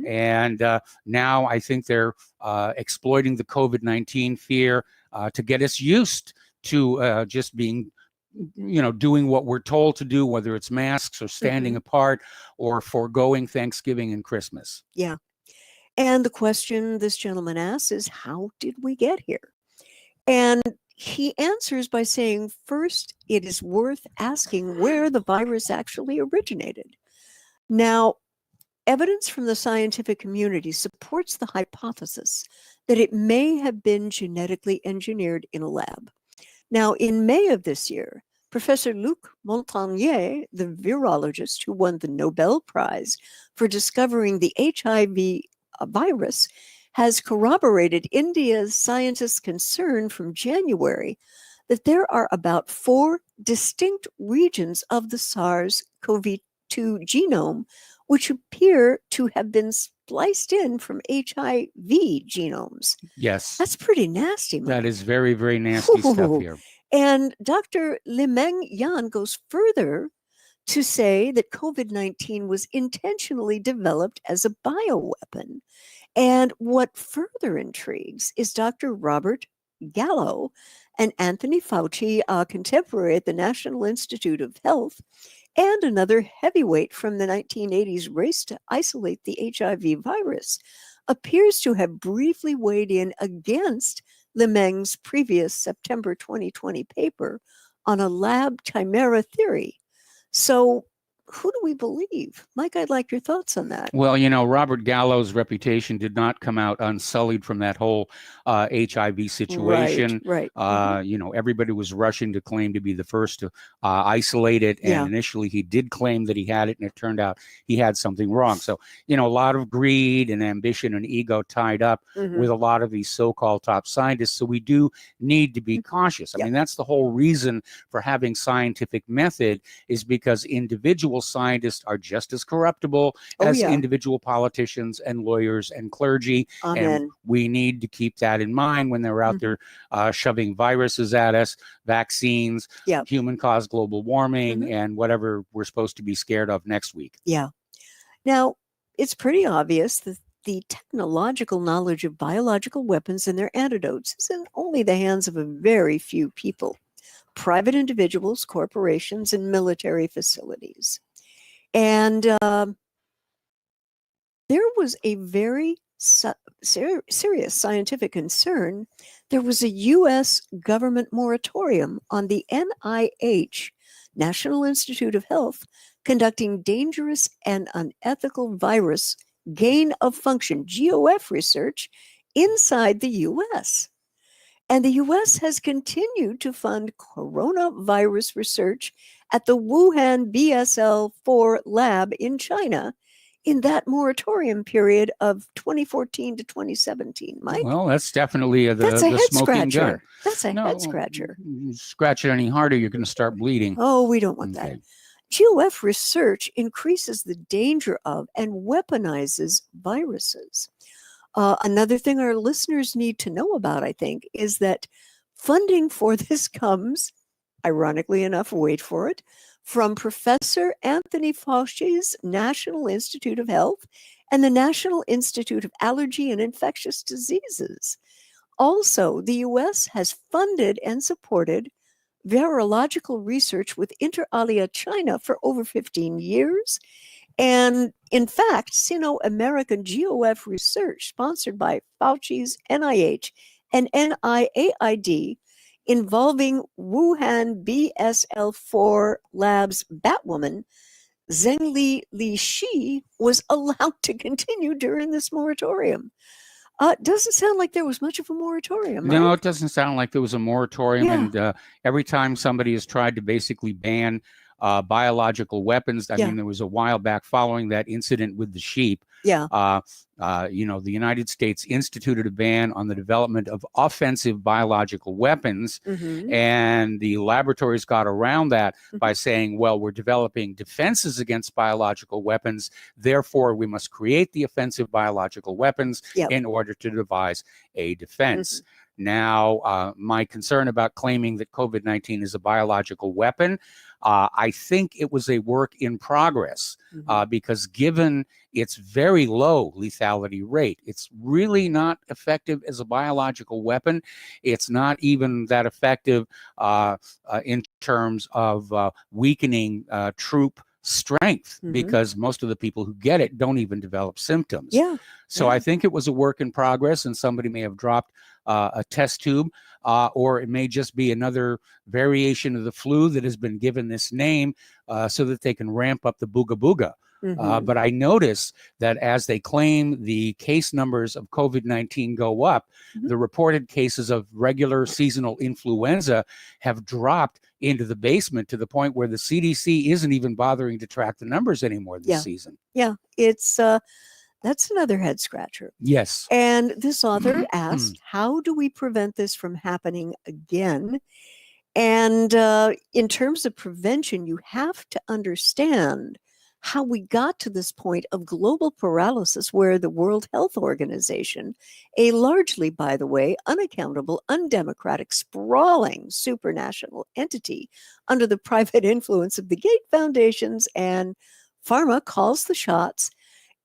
And now I think they're exploiting the COVID-19 fear to get us used to just being doing what we're told to do, whether it's masks or standing apart or foregoing Thanksgiving and Christmas. Yeah. And the question this gentleman asks is, how did we get here? And he answers by saying, first, it is worth asking where the virus actually originated. Now, evidence from the scientific community supports the hypothesis that it may have been genetically engineered in a lab. Now, in May of this year, Professor Luc Montagnier, the virologist who won the Nobel Prize for discovering the HIV virus, has corroborated India's scientists' concern from January that there are about 4 distinct regions of the SARS-CoV-2 genome which appear to have been spliced in from HIV genomes. Yes. That's pretty nasty, Mike. That is very, very nasty stuff here. And Dr. Limeng Yan goes further to say that COVID-19 was intentionally developed as a bioweapon. And what further intrigues is Dr. Robert Gallo and Anthony Fauci, a contemporary at the National Institute of Health, and another heavyweight from the 1980s race to isolate the HIV virus, appears to have briefly weighed in against Limeng's previous September 2020 paper on a lab chimera theory. So who do we believe? Mike, I'd like your thoughts on that. Well, Robert Gallo's reputation did not come out unsullied from that whole HIV situation. Right. Everybody was rushing to claim to be the first to isolate it. And initially he did claim that he had it, and it turned out he had something wrong. So, a lot of greed and ambition and ego tied up with a lot of these so-called top scientists. So we do need to be cautious. I mean, that's the whole reason for having scientific method, is because individual scientists are just as corruptible as individual politicians and lawyers and clergy. Amen. And we need to keep that in mind when they're out there shoving viruses at us, vaccines, human-caused global warming, and whatever we're supposed to be scared of next week. Yeah. Now, it's pretty obvious that the technological knowledge of biological weapons and their antidotes is in only the hands of a very few people. Private individuals, corporations, and military facilities. And there was a very serious scientific concern. There was a U.S. government moratorium on the NIH, National Institute of Health, conducting dangerous and unethical virus gain of function, GOF research, inside the U.S. And the U.S. has continued to fund coronavirus research at the Wuhan BSL-4 lab in China in that moratorium period of 2014 to 2017. Mike? Well, that's definitely that's a the head smoking scratcher. gun. That's a head scratcher. You scratch it any harder, you're going to start bleeding. Oh, we don't want that. GOF research increases the danger of and weaponizes viruses. Another thing our listeners need to know about, I think, is that funding for this comes, ironically enough, wait for it, from Professor Anthony Fauci's National Institute of Health and the National Institute of Allergy and Infectious Diseases. Also, the U.S. has funded and supported virological research with inter alia China for over 15 years. And in fact, Sino-American GOF research sponsored by Fauci's NIH and NIAID involving Wuhan BSL-4 lab's Batwoman, Zhengli Li Shi, was allowed to continue during this moratorium. Doesn't sound like there was much of a moratorium, right? No, it doesn't sound like there was a moratorium. And every time somebody has tried to basically ban biological weapons, I mean, there was a while back following that incident with the sheep. The United States instituted a ban on the development of offensive biological weapons, and the laboratories got around that by saying, well, we're developing defenses against biological weapons, therefore we must create the offensive biological weapons in order to devise a defense. Now, my concern about claiming that COVID-19 is a biological weapon, I think it was a work in progress because given its very low lethality rate, it's really not effective as a biological weapon. It's not even that effective in terms of weakening troop strength because most of the people who get it don't even develop symptoms. So I think it was a work in progress, and somebody may have dropped a test tube, or it may just be another variation of the flu that has been given this name so that they can ramp up the booga booga. But I notice that as they claim the case numbers of COVID-19 go up, the reported cases of regular seasonal influenza have dropped into the basement to the point where the CDC isn't even bothering to track the numbers anymore this season. It's that's another head scratcher. Yes. And this author asked, how do we prevent this from happening again? And in terms of prevention, you have to understand how we got to this point of global paralysis where the World Health Organization, a largely, by the way, unaccountable, undemocratic, sprawling supranational entity under the private influence of the Gates Foundations and pharma, calls the shots.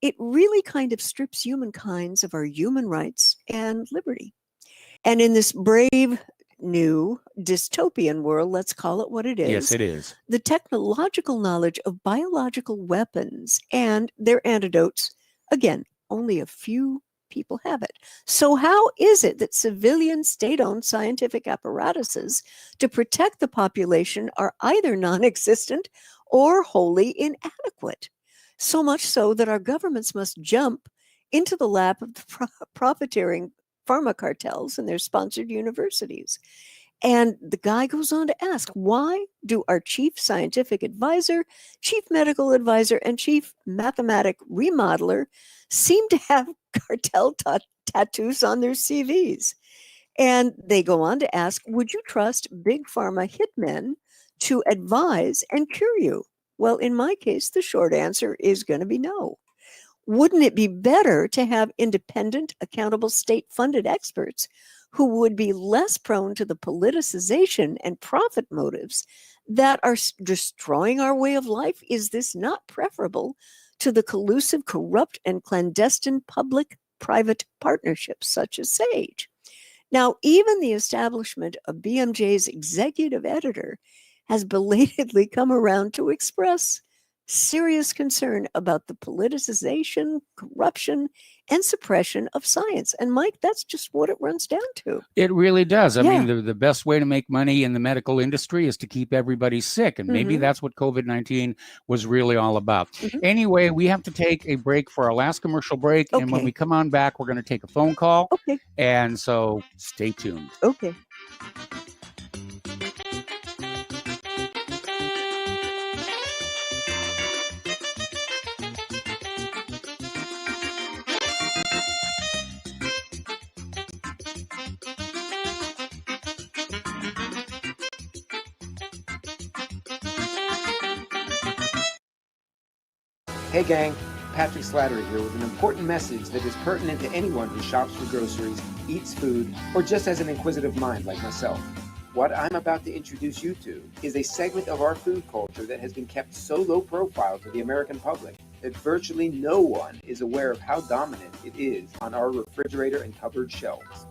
It really kind of strips humankind of our human rights and liberty. And in this brave new dystopian world, let's call it what it is. Yes, it is. The technological knowledge of biological weapons and their antidotes, again, only a few people have it. So how is it that civilian state-owned scientific apparatuses to protect the population are either non-existent or wholly inadequate. So much so that our governments must jump into the lap of the profiteering pharma cartels and their sponsored universities. And the guy goes on to ask, why do our chief scientific advisor, chief medical advisor, and chief mathematic remodeler seem to have cartel tattoos on their CVs? And they go on to ask, would you trust big pharma hitmen to advise and cure you? Well, in my case, the short answer is going to be no. Wouldn't it be better to have independent, accountable, state-funded experts who would be less prone to the politicization and profit motives that are destroying our way of life? Is this not preferable to the collusive, corrupt, and clandestine public-private partnerships such as SAGE? Now, even the establishment of BMJ's executive editor has belatedly come around to express serious concern about the politicization, corruption, and suppression of science. And Mike, that's just what it runs down to. It really does. I Yeah. mean, the best way to make money in the medical industry is to keep everybody sick. And maybe that's what COVID-19 was really all about. Anyway, we have to take a break for our last commercial break. And when Okay. we come on back, we're going to take a phone call. Okay. And so stay tuned. Okay. Hey gang, Patrick Slattery here with an important message that is pertinent to anyone who shops for groceries, eats food, or just has an inquisitive mind like myself. What I'm about to introduce you to is a segment of our food culture that has been kept so low profile to the American public that virtually no one is aware of how dominant it is on our refrigerator and cupboard shelves.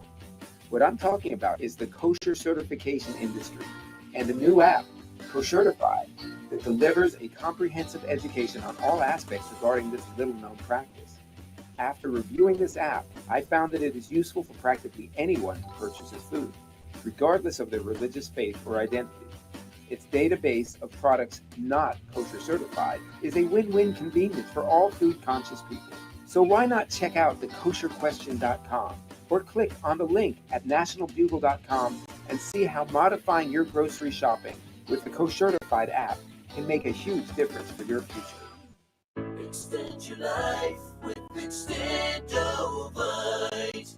What I'm talking about is the kosher certification industry and a new app, Koshertified, that delivers a comprehensive education on all aspects regarding this little-known practice. After reviewing this app, I found that it is useful for practically anyone who purchases food, regardless of their religious faith or identity. Its database of products not kosher certified is a win-win convenience for all food-conscious people. So why not check out thekosherquestion.com or click on the link at nationalbugle.com and see how modifying your grocery shopping with the Koshertified app can make a huge difference for your future. Extend your life with Extendovite.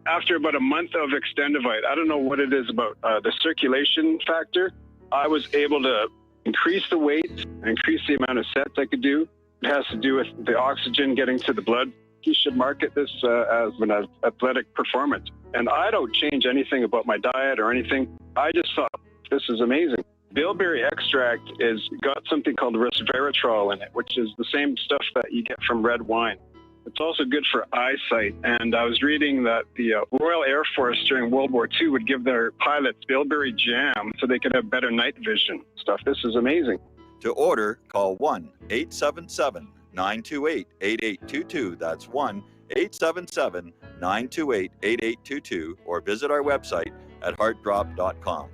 After about a month of Extendovite, I don't know what it is about the circulation factor. I was able to increase the weight, increase the amount of sets I could do. It has to do with the oxygen getting to the blood. You should market this as an athletic performance. And I don't change anything about my diet or anything. I just thought, this is amazing. Bilberry extract is got something called resveratrol in it, which is the same stuff that you get from red wine. It's also good for eyesight. And I was reading that the Royal Air Force during World War II would give their pilots bilberry jam so they could have better night vision stuff. This is amazing. To order, call 1-877-928-8822. That's 1-877-928-8822. Or visit our website at heartdrop.com.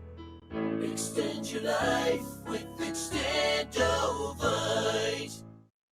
Extend your life with Extendovite.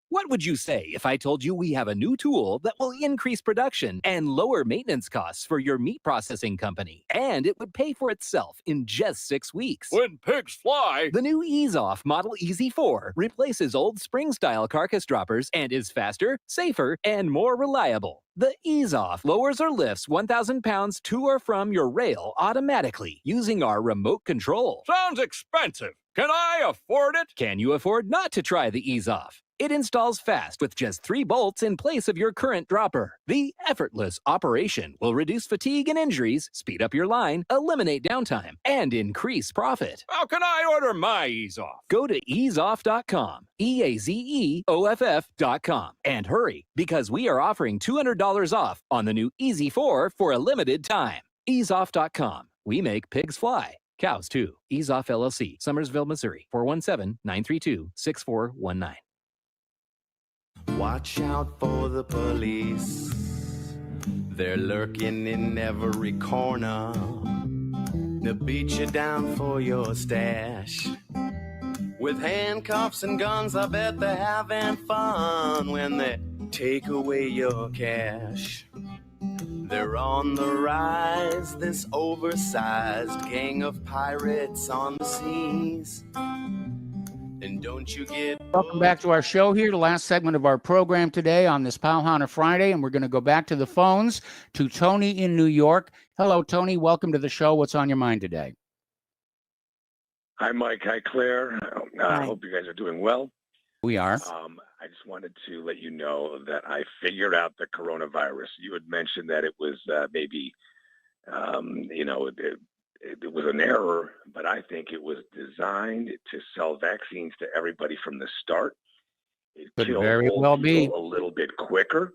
What would you say if I told you we have a new tool that will increase production and lower maintenance costs for your meat processing company? And it would pay for itself in just 6 weeks. When pigs fly! The new Ease Off Model Easy 4 replaces old spring-style carcass droppers and is faster, safer, and more reliable. The Ease Off lowers or lifts 1,000 pounds to or from your rail automatically using our remote control. Sounds expensive. Can I afford it? Can you afford not to try the Ease Off? It installs fast with just 3 bolts in place of your current dropper. The effortless operation will reduce fatigue and injuries, speed up your line, eliminate downtime, and increase profit. How can I order my Ease Off? Go to easeoff.com, EAZEOFF.com, and hurry because we are offering $200 off on the new Easy 4 for a limited time. Easeoff.com. We make pigs fly. Cows too. Ease Off LLC, Summersville, Missouri, 417-932-6419. Watch out for the police. They're lurking in every corner. They'll beat you down for your stash. With handcuffs and guns, I bet they're having fun when they take away your cash. They're on the rise, this oversized gang of pirates on the seas. And don't you get... Welcome back to our show here, the last segment of our program today on this Powhana Friday, and we're going to go back to the phones to Tony in New York. Hello, Tony. Welcome to the show. What's on your mind today? Hi, Mike. Hi, Claire. I hope you guys are doing well. We are. I just wanted to let you know that I figured out the coronavirus. You had mentioned that it was maybe, it was an error, but I think it was designed to sell vaccines to everybody from the start. It Could kills very old well be. people a little bit quicker.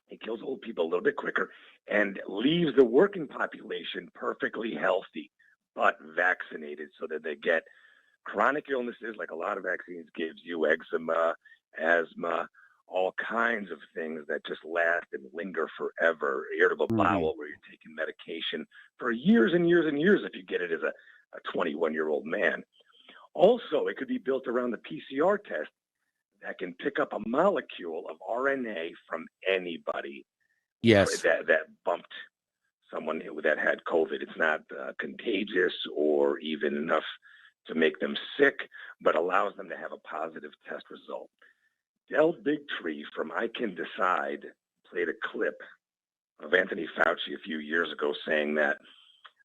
It kills old people a little bit quicker and leaves the working population perfectly healthy, but vaccinated so that they get chronic illnesses like a lot of vaccines gives you, eczema, asthma, all kinds of things that just last and linger forever, irritable bowel where you're taking medication for years and years and years if you get it as a 21-year-old man. Also, it could be built around the PCR test that can pick up a molecule of RNA from anybody Yes. that bumped someone that had COVID. It's not contagious or even enough to make them sick, but allows them to have a positive test result. Del Bigtree from I Can Decide played a clip of Anthony Fauci a few years ago saying that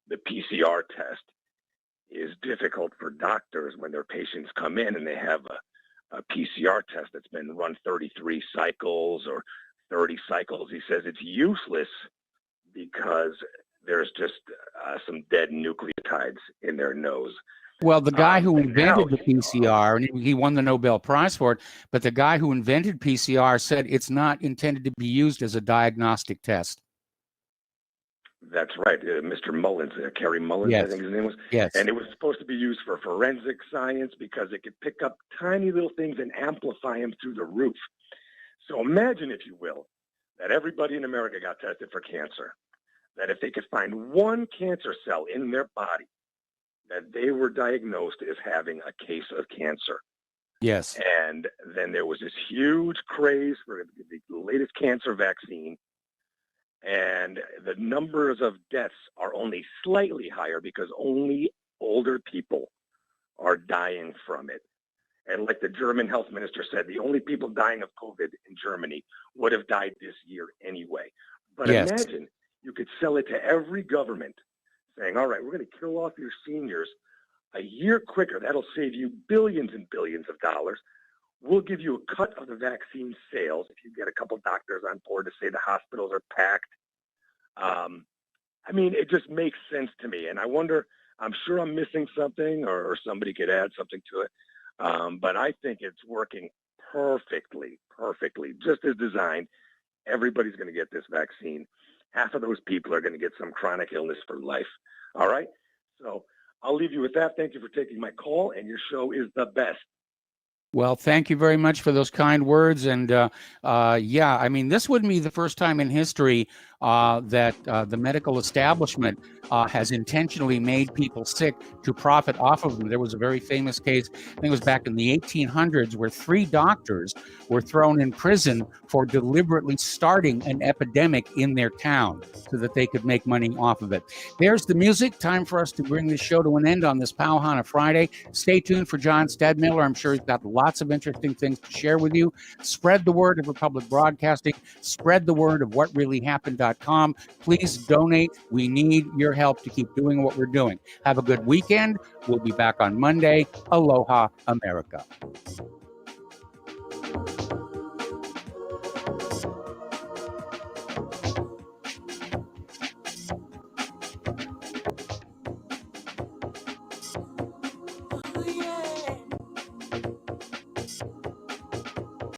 the PCR test is difficult for doctors when their patients come in and they have a PCR test that's been run 33 cycles or 30 cycles. He says it's useless because there's just some dead nucleotides in their nose. Well, the guy who invented the PCR, and he won the Nobel Prize for it, but the guy who invented PCR said it's not intended to be used as a diagnostic test. That's right. Mr. Mullins, Kerry Mullins, Yes. I think his name was. Yes. And it was supposed to be used for forensic science because it could pick up tiny little things and amplify them through the roof. So imagine, if you will, that everybody in America got tested for cancer, that if they could find one cancer cell in their body, that they were diagnosed as having a case of cancer. Yes. And then there was this huge craze for the latest cancer vaccine. And the numbers of deaths are only slightly higher because only older people are dying from it. And like the German health minister said, the only people dying of COVID in Germany would have died this year anyway. But Yes. imagine you could sell it to every government saying, all right, we're going to kill off your seniors a year quicker. That'll save you billions and billions of dollars. We'll give you a cut of the vaccine sales if you get a couple doctors on board to say the hospitals are packed. I mean, it just makes sense to me. And I wonder, I'm sure I'm missing something or somebody could add something to it. But I think it's working perfectly, just as designed. Everybody's going to get this vaccine. Half of those people are going to get some chronic illness for life. All right? So I'll leave you with that. Thank you for taking my call, and your show is the best. Well, thank you very much for those kind words. And yeah, I mean, this wouldn't be the first time in history that the medical establishment has intentionally made people sick to profit off of them. There was a very famous case, I think it was back in the 1800s, where 3 doctors were thrown in prison for deliberately starting an epidemic in their town so that they could make money off of it. There's the music. Time for us to bring this show to an end on this Powhana Friday. Stay tuned for John Stadmiller. I'm sure he's got lots of interesting things to share with you. Spread the word of Republic Broadcasting. Spread the word of whatreallyhappened.com. Please donate. We need your help to keep doing what we're doing. Have a good weekend. We'll be back on Monday. Aloha, America.